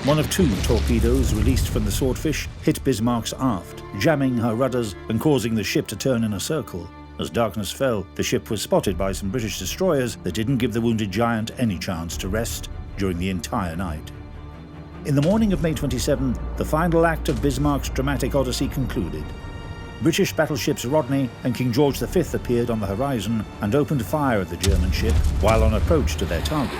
One of two torpedoes released from the Swordfish hit Bismarck's aft, jamming her rudders and causing the ship to turn in a circle. As darkness fell, the ship was spotted by some British destroyers that didn't give the wounded giant any chance to rest during the entire night. In the morning of May 27, the final act of Bismarck's dramatic odyssey concluded. British battleships Rodney and King George V appeared on the horizon and opened fire at the German ship while on approach to their target.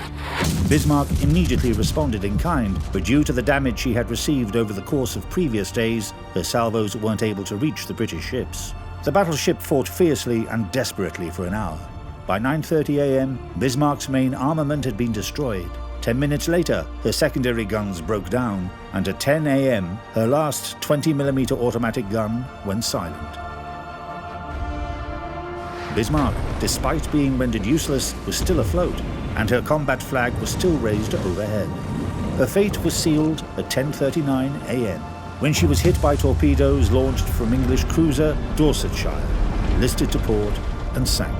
Bismarck immediately responded in kind, but due to the damage she had received over the course of previous days, her salvos weren't able to reach the British ships. The battleship fought fiercely and desperately for an hour. By 9:30 a.m., Bismarck's main armament had been destroyed. 10 minutes later, her secondary guns broke down, and at 10 a.m., her last 20mm automatic gun went silent. Bismarck, despite being rendered useless, was still afloat, and her combat flag was still raised overhead. Her fate was sealed at 10:39 a.m. when she was hit by torpedoes launched from English cruiser Dorsetshire, listed to port, and sank.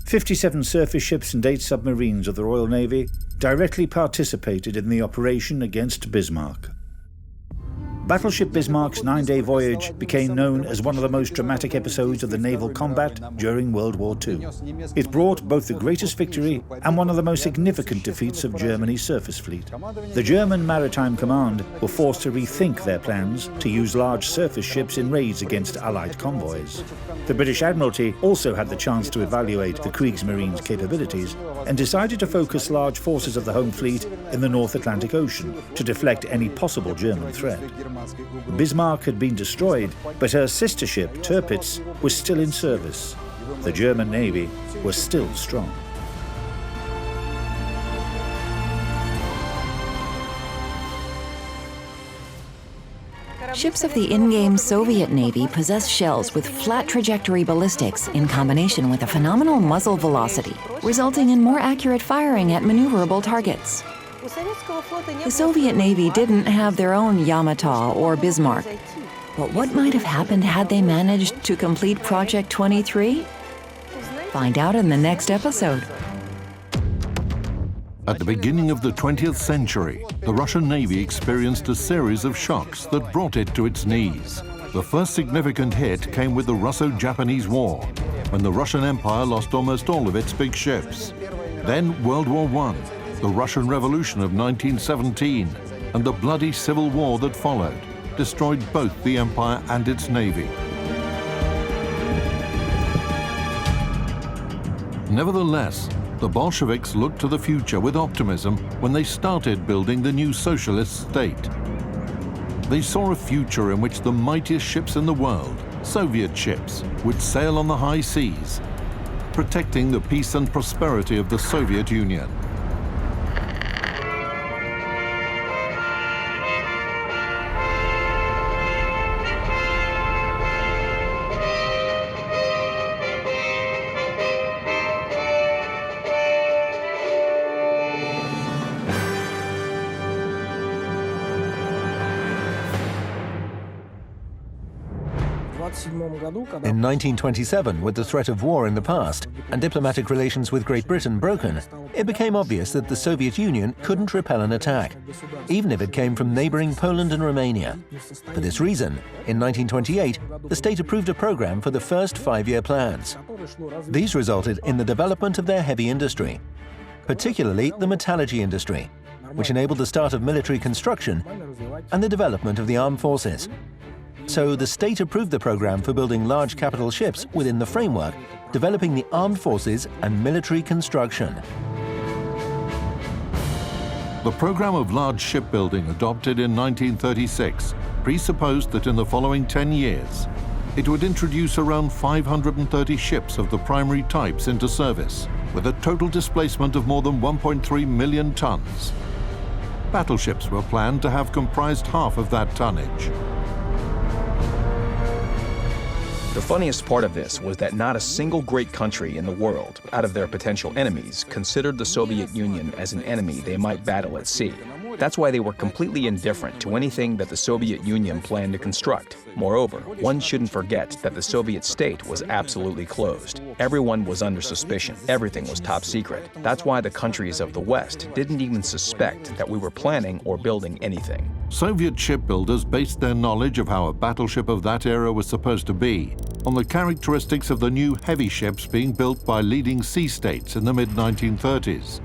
57 surface ships and 8 submarines of the Royal Navy directly participated in the operation against Bismarck. Battleship Bismarck's 9-day voyage became known as one of the most dramatic episodes of the naval combat during World War II. It brought both the greatest victory and one of the most significant defeats of Germany's surface fleet. The German Maritime Command were forced to rethink their plans to use large surface ships in raids against Allied convoys. The British Admiralty also had the chance to evaluate the Kriegsmarine's capabilities and decided to focus large forces of the home fleet in the North Atlantic Ocean to deflect any possible German threat. Bismarck had been destroyed, but her sister ship, Tirpitz, was still in service. The German Navy was still strong. Ships of the in-game Soviet Navy possess shells with flat trajectory ballistics in combination with a phenomenal muzzle velocity, resulting in more accurate firing at maneuverable targets. The Soviet Navy didn't have their own Yamato or Bismarck, but what might have happened had they managed to complete Project 23? Find out in the next episode. At the beginning of the 20th century, the Russian Navy experienced a series of shocks that brought it to its knees. The first significant hit came with the Russo-Japanese War, when the Russian Empire lost almost all of its big ships. Then World War I, the Russian Revolution of 1917, and the bloody civil war that followed, destroyed both the empire and its navy. Nevertheless, the Bolsheviks looked to the future with optimism when they started building the new socialist state. They saw a future in which the mightiest ships in the world, Soviet ships, would sail on the high seas, protecting the peace and prosperity of the Soviet Union. In 1927, with the threat of war in the past and diplomatic relations with Great Britain broken, it became obvious that the Soviet Union couldn't repel an attack, even if it came from neighboring Poland and Romania. For this reason, in 1928, the state approved a program for the first 5-year plans. These resulted in the development of their heavy industry, particularly the metallurgy industry, which enabled the start of military construction and the development of the armed forces. So the state approved the program for building large capital ships within the framework, developing the armed forces and military construction. The program of large shipbuilding adopted in 1936 presupposed that in the following 10 years, it would introduce around 530 ships of the primary types into service, with a total displacement of more than 1.3 million tons. Battleships were planned to have comprised half of that tonnage. The funniest part of this was that not a single great country in the world, out of their potential enemies, considered the Soviet Union as an enemy they might battle at sea. That's why they were completely indifferent to anything that the Soviet Union planned to construct. Moreover, one shouldn't forget that the Soviet state was absolutely closed. Everyone was under suspicion. Everything was top secret. That's why the countries of the West didn't even suspect that we were planning or building anything. Soviet shipbuilders based their knowledge of how a battleship of that era was supposed to be on the characteristics of the new heavy ships being built by leading sea states in the mid-1930s.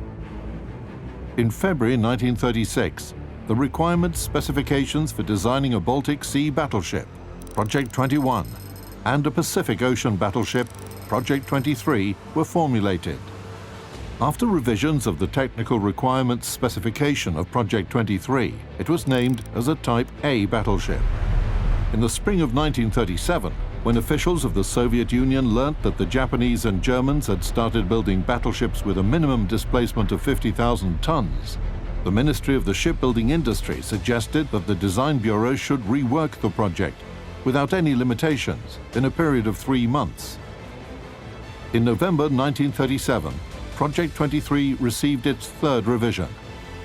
In February 1936, the requirements specifications for designing a Baltic Sea battleship, Project 21, and a Pacific Ocean battleship, Project 23, were formulated. After revisions of the technical requirements specification of Project 23, it was named as a Type A battleship. In the spring of 1937, when officials of the Soviet Union learnt that the Japanese and Germans had started building battleships with a minimum displacement of 50,000 tons, the Ministry of the Shipbuilding Industry suggested that the Design Bureau should rework the project without any limitations in a period of 3 months. In November 1937, Project 23 received its third revision.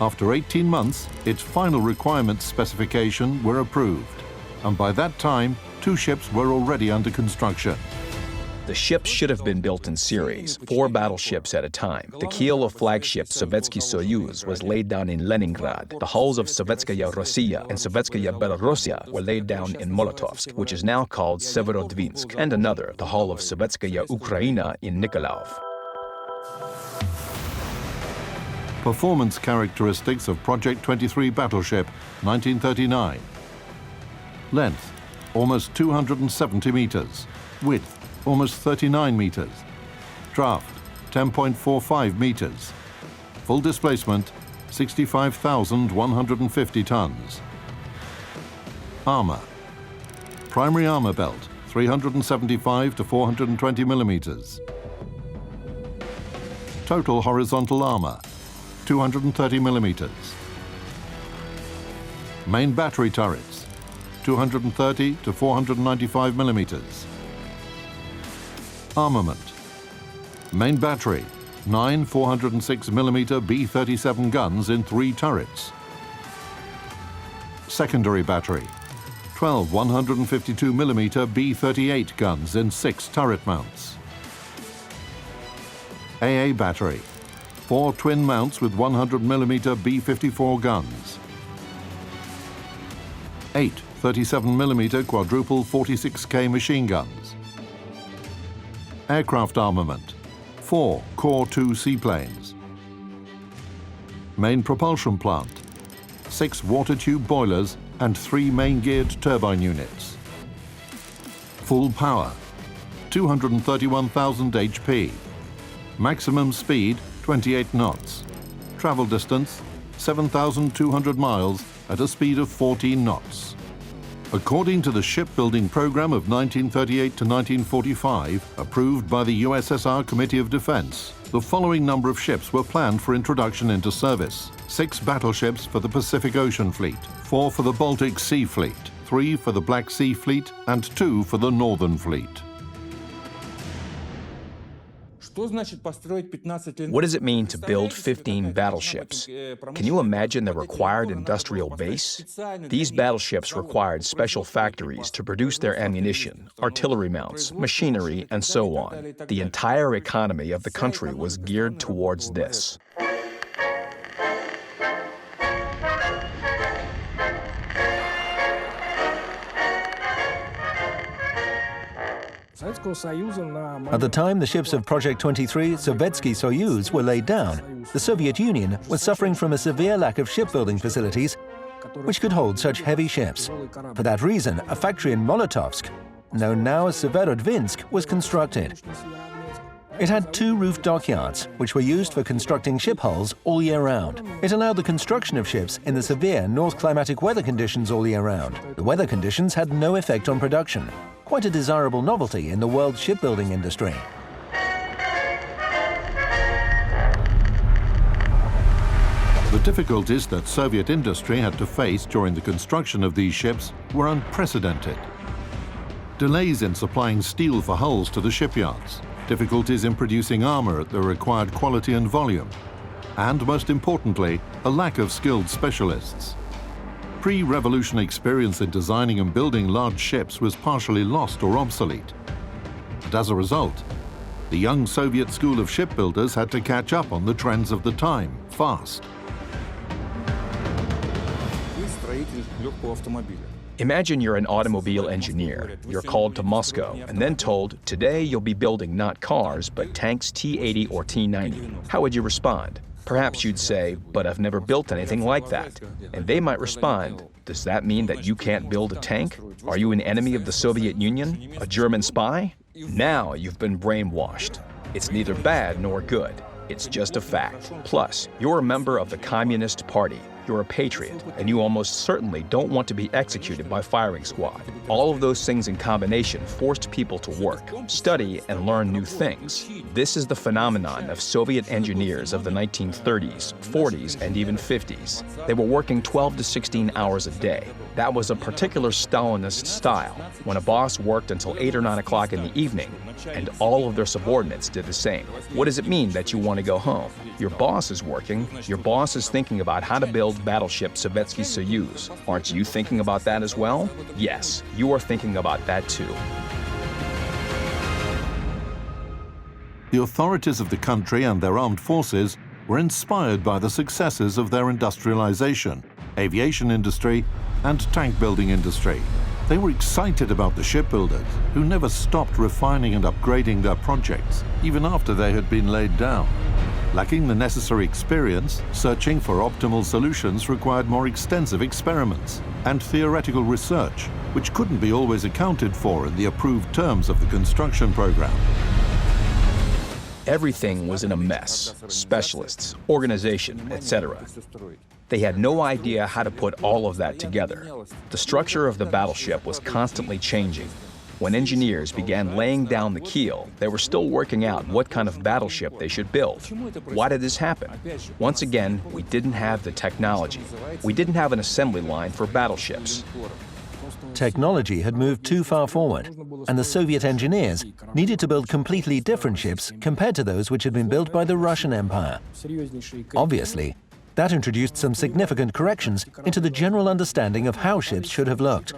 After 18 months, its final requirements specification were approved, and by that time, 2 ships were already under construction. The ships should have been built in series, 4 battleships at a time. The keel of flagship Sovetski Soyuz was laid down in Leningrad. The hulls of Sovetskaya Rossiya and Sovetskaya Belorussia were laid down in Molotovsk, which is now called Severodvinsk, and another, the hull of Sovetskaya Ukraina in Nikolaev. Performance characteristics of Project 23 battleship, 1939. Length, almost 270 meters. Width, almost 39 meters. Draft, 10.45 meters. Full displacement, 65,150 tons. Armor. Primary armor belt, 375 to 420 millimeters. Total horizontal armor, 230 millimeters. Main battery turrets, 230 to 495 millimeters. Armament. Main battery, 9 406mm B-37 guns in 3 turrets. Secondary battery, 12 152mm B-38 guns in 6 turret mounts. AA battery, 4 twin mounts with 100mm B-54 guns. 8 37mm quadruple 46K machine guns. Aircraft armament, 4 Core 2 seaplanes. Main propulsion plant, 6 water tube boilers and 3 main geared turbine units. Full power, 231,000 HP. Maximum speed, 28 knots. Travel distance, 7,200 miles at a speed of 14 knots. According to the shipbuilding program of 1938 to 1945, approved by the USSR Committee of Defense, the following number of ships were planned for introduction into service. 6 battleships for the Pacific Ocean Fleet, 4 for the Baltic Sea Fleet, 3 for the Black Sea Fleet, and 2 for the Northern Fleet. What does it mean to build 15 battleships? Can you imagine the required industrial base? These battleships required special factories to produce their ammunition, artillery mounts, machinery, and so on. The entire economy of the country was geared towards this. At the time the ships of Project 23 Sovetski Soyuz were laid down, the Soviet Union was suffering from a severe lack of shipbuilding facilities which could hold such heavy ships. For that reason, a factory in Molotovsk, known now as Severodvinsk, was constructed. It had 2 roof dockyards, which were used for constructing ship hulls all year round. It allowed the construction of ships in the severe north climatic weather conditions all year round. The weather conditions had no effect on production. Quite a desirable novelty in the world shipbuilding industry. The difficulties that Soviet industry had to face during the construction of these ships were unprecedented. Delays in supplying steel for hulls to the shipyards, difficulties in producing armor at the required quality and volume, and, most importantly, a lack of skilled specialists. Pre-revolution experience in designing and building large ships was partially lost or obsolete. And as a result, the young Soviet school of shipbuilders had to catch up on the trends of the time, fast. Imagine you're an automobile engineer. You're called to Moscow and then told, today you'll be building not cars, but tanks T-80 or T-90. How would you respond? Perhaps you'd say, but I've never built anything like that. And they might respond, does that mean that you can't build a tank? Are you an enemy of the Soviet Union? A German spy? Now you've been brainwashed. It's neither bad nor good. It's just a fact. Plus, you're a member of the Communist Party. You're a patriot, and you almost certainly don't want to be executed by firing squad. All of those things in combination forced people to work, study, and learn new things. This is the phenomenon of Soviet engineers of the 1930s, 40s, and even 50s. They were working 12 to 16 hours a day. That was a particular Stalinist style, when a boss worked until 8 or 9 o'clock in the evening, and all of their subordinates did the same. What does it mean that you want to go home? Your boss is working. Your boss is thinking about how to build Battleship Sovietsky Soyuz. Aren't you thinking about that as well? Yes, you are thinking about that too. The authorities of the country and their armed forces were inspired by the successes of their industrialization, aviation industry, and tank building industry. They were excited about the shipbuilders, who never stopped refining and upgrading their projects, even after they had been laid down. Lacking the necessary experience, searching for optimal solutions required more extensive experiments and theoretical research, which couldn't be always accounted for in the approved terms of the construction program. Everything was in a mess. Specialists, organization, etc. They had no idea how to put all of that together. The structure of the battleship was constantly changing. When engineers began laying down the keel, they were still working out what kind of battleship they should build. Why did this happen? Once again, we didn't have the technology. We didn't have an assembly line for battleships. Technology had moved too far forward, and the Soviet engineers needed to build completely different ships compared to those which had been built by the Russian Empire. Obviously, that introduced some significant corrections into the general understanding of how ships should have looked.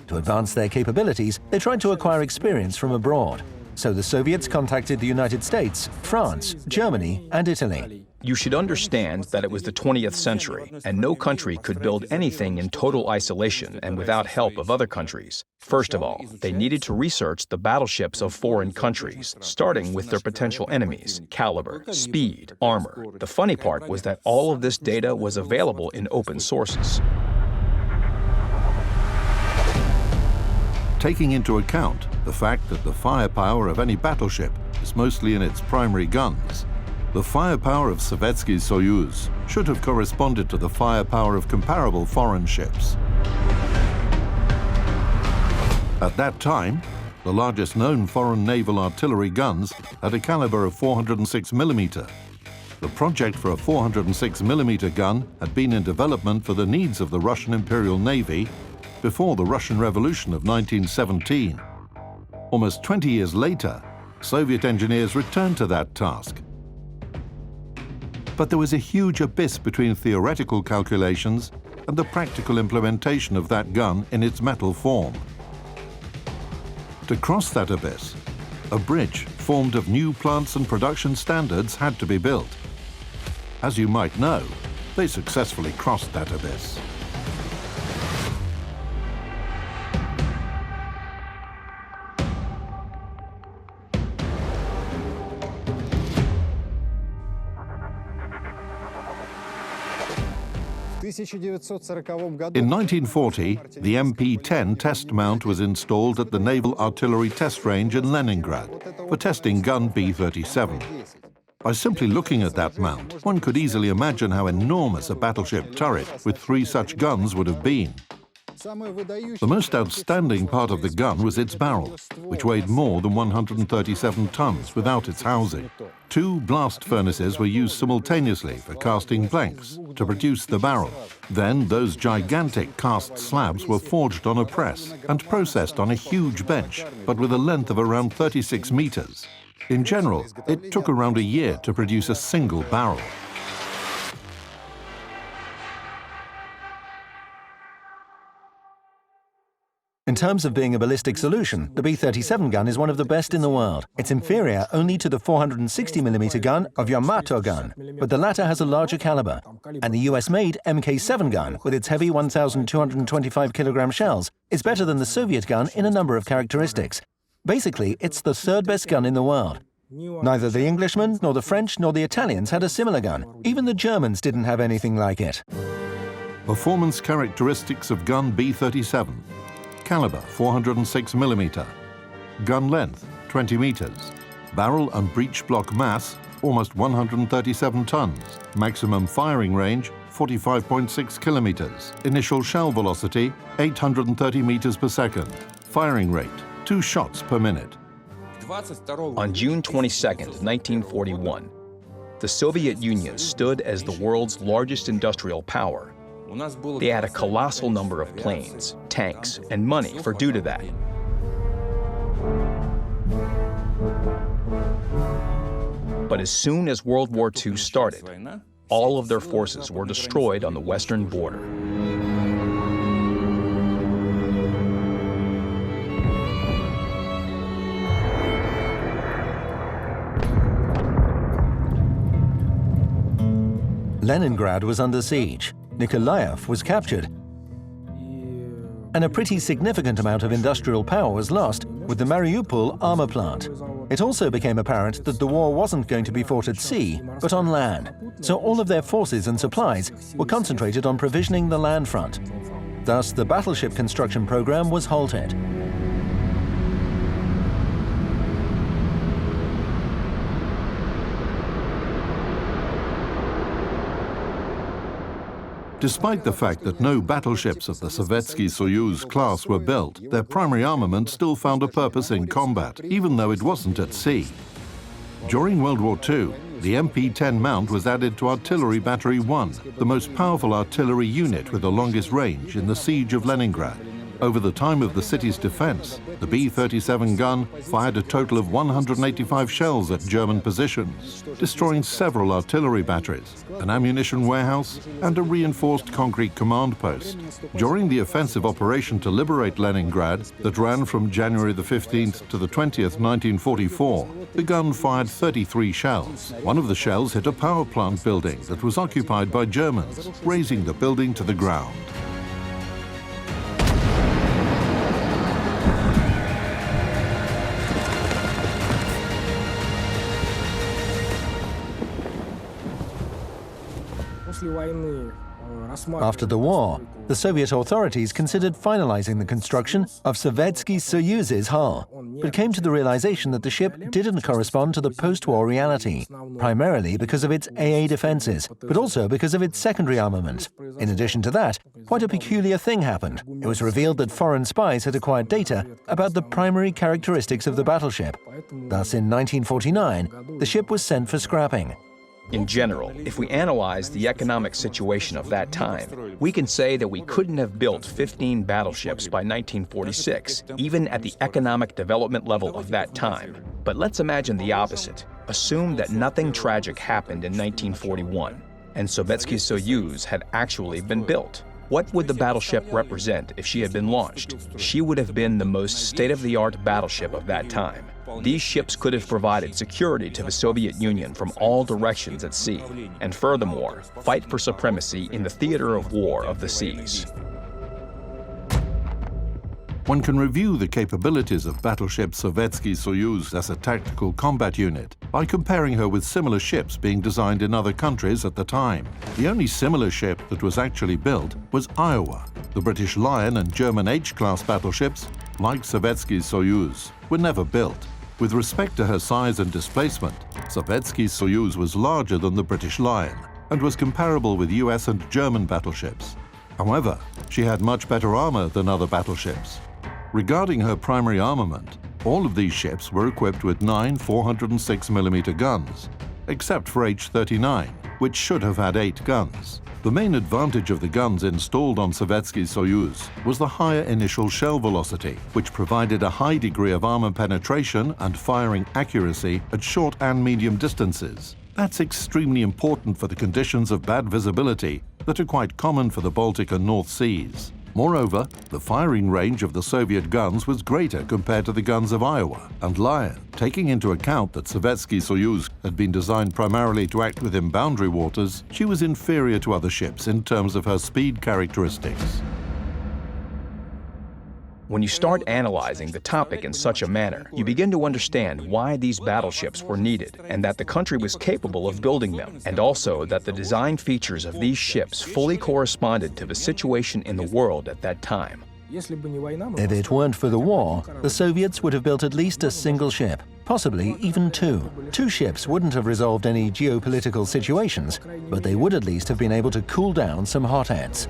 To advance their capabilities, they tried to acquire experience from abroad. So the Soviets contacted the United States, France, Germany, and Italy. You should understand that it was the 20th century, and no country could build anything in total isolation and without help of other countries. First of all, they needed to research the battleships of foreign countries, starting with their potential enemies, caliber, speed, armor. The funny part was that all of this data was available in open sources. Taking into account the fact that the firepower of any battleship is mostly in its primary guns, the firepower of Sovietsky Soyuz should have corresponded to the firepower of comparable foreign ships. At that time, the largest known foreign naval artillery guns had a caliber of 406 mm. The project for a 406 mm gun had been in development for the needs of the Russian Imperial Navy before the Russian Revolution of 1917. Almost 20 years later, Soviet engineers returned to that task. But there was a huge abyss between theoretical calculations and the practical implementation of that gun in its metal form. To cross that abyss, a bridge formed of new plants and production standards had to be built. As you might know, they successfully crossed that abyss. In 1940, the MP-10 test mount was installed at the Naval Artillery Test Range in Leningrad for testing gun B-37. By simply looking at that mount, one could easily imagine how enormous a battleship turret with 3 such guns would have been. The most outstanding part of the gun was its barrel, which weighed more than 137 tons without its housing. 2 blast furnaces were used simultaneously for casting blanks to produce the barrel. Then those gigantic cast slabs were forged on a press and processed on a huge bench, but with a length of around 36 meters. In general, it took around a year to produce a single barrel. terms of being a ballistic solution, the B-37 gun is one of the best in the world. It's inferior only to the 460mm gun of Yamato gun, but the latter has a larger caliber. And the US-made Mk7 gun, with its heavy 1,225kg shells, is better than the Soviet gun in a number of characteristics. Basically, it's the third best gun in the world. Neither the Englishmen, nor the French, nor the Italians had a similar gun. Even the Germans didn't have anything like it. Performance characteristics of gun B-37. Caliber 406mm. Gun length 20 meters. Barrel and breech block mass almost 137 tons. Maximum firing range 45.6 kilometers. Initial shell velocity 830 meters per second. Firing rate 2 shots per minute. On June 22, 1941, the Soviet Union stood as the world's largest industrial power. They had a colossal number of planes, tanks, and money for due to that. But as soon as World War II started, all of their forces were destroyed on the western border. Leningrad was under siege, Nikolaev was captured, and a pretty significant amount of industrial power was lost with the Mariupol armor plant. It also became apparent that the war wasn't going to be fought at sea, but on land, so all of their forces and supplies were concentrated on provisioning the land front. Thus, the battleship construction program was halted. Despite the fact that no battleships of the Sovietsky Soyuz class were built, their primary armament still found a purpose in combat, even though it wasn't at sea. During World War II, the MP-10 mount was added to Artillery Battery 1, the most powerful artillery unit with the longest range in the siege of Leningrad. Over the time of the city's defense, the B-37 gun fired a total of 185 shells at German positions, destroying several artillery batteries, an ammunition warehouse, and a reinforced concrete command post. During the offensive operation to liberate Leningrad that ran from January the 15th to the 20th, 1944, the gun fired 33 shells. One of the shells hit a power plant building that was occupied by Germans, razing the building to the ground. After the war, the Soviet authorities considered finalizing the construction of Sovietsky Soyuz's hull, but came to the realization that the ship didn't correspond to the post-war reality, primarily because of its AA defenses, but also because of its secondary armament. In addition to that, quite a peculiar thing happened. It was revealed that foreign spies had acquired data about the primary characteristics of the battleship. Thus, in 1949, the ship was sent for scrapping. In general, if we analyze the economic situation of that time, we can say that we couldn't have built 15 battleships by 1946, even at the economic development level of that time. But let's imagine the opposite. Assume that nothing tragic happened in 1941, and Sovietsky Soyuz had actually been built. What would the battleship represent if she had been launched? She would have been the most state-of-the-art battleship of that time. These ships could have provided security to the Soviet Union from all directions at sea, and furthermore, fight for supremacy in the theater of war of the seas. One can review the capabilities of battleship Sovietsky Soyuz as a tactical combat unit by comparing her with similar ships being designed in other countries at the time. The only similar ship that was actually built was Iowa. The British Lion and German H-class battleships, like Sovietsky Soyuz, were never built. With respect to her size and displacement, Sovietsky Soyuz was larger than the British Lion and was comparable with US and German battleships. However, she had much better armor than other battleships. Regarding her primary armament, all of these ships were equipped with 9 406mm guns, except for H-39, which should have had 8 guns. The main advantage of the guns installed on Sovietsky Soyuz was the higher initial shell velocity, which provided a high degree of armor penetration and firing accuracy at short and medium distances. That's extremely important for the conditions of bad visibility that are quite common for the Baltic and North Seas. Moreover, the firing range of the Soviet guns was greater compared to the guns of Iowa and Lion. Taking into account that Sovietsky Soyuz had been designed primarily to act within boundary waters, she was inferior to other ships in terms of her speed characteristics. When you start analyzing the topic in such a manner, you begin to understand why these battleships were needed and that the country was capable of building them, and also that the design features of these ships fully corresponded to the situation in the world at that time. If it weren't for the war, the Soviets would have built at least a single ship, possibly even two. Two ships wouldn't have resolved any geopolitical situations, but they would at least have been able to cool down some hotheads.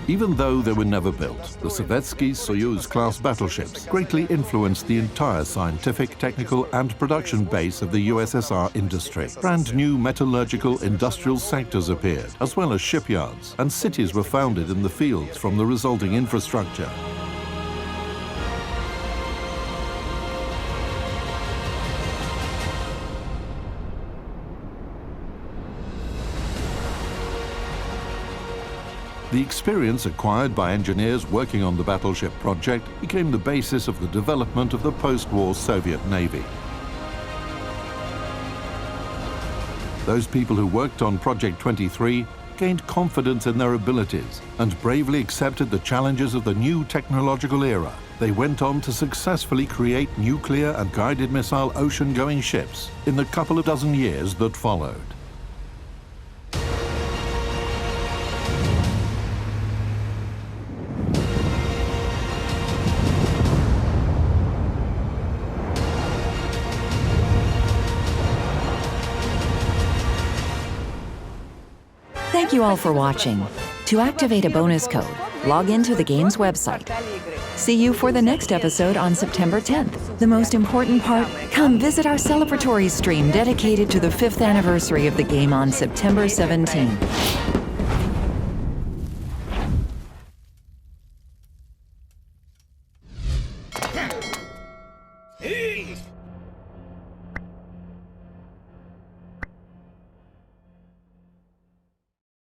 Even though they were never built, the Sovietsky Soyuz-class battleships greatly influenced the entire scientific, technical, and production base of the USSR industry. Brand new metallurgical industrial sectors appeared, as well as shipyards, and cities were founded in the fields from the resulting infrastructure. The experience acquired by engineers working on the battleship project became the basis of the development of the post-war Soviet Navy. Those people who worked on Project 23 gained confidence in their abilities and bravely accepted the challenges of the new technological era. They went on to successfully create nuclear and guided missile ocean-going ships in the couple of dozen years that followed. Thank you all for watching. To activate a bonus code, log into the game's website. See you for the next episode on September 10th. The most important part, come visit our celebratory stream dedicated to the 5th anniversary of the game on September 17th.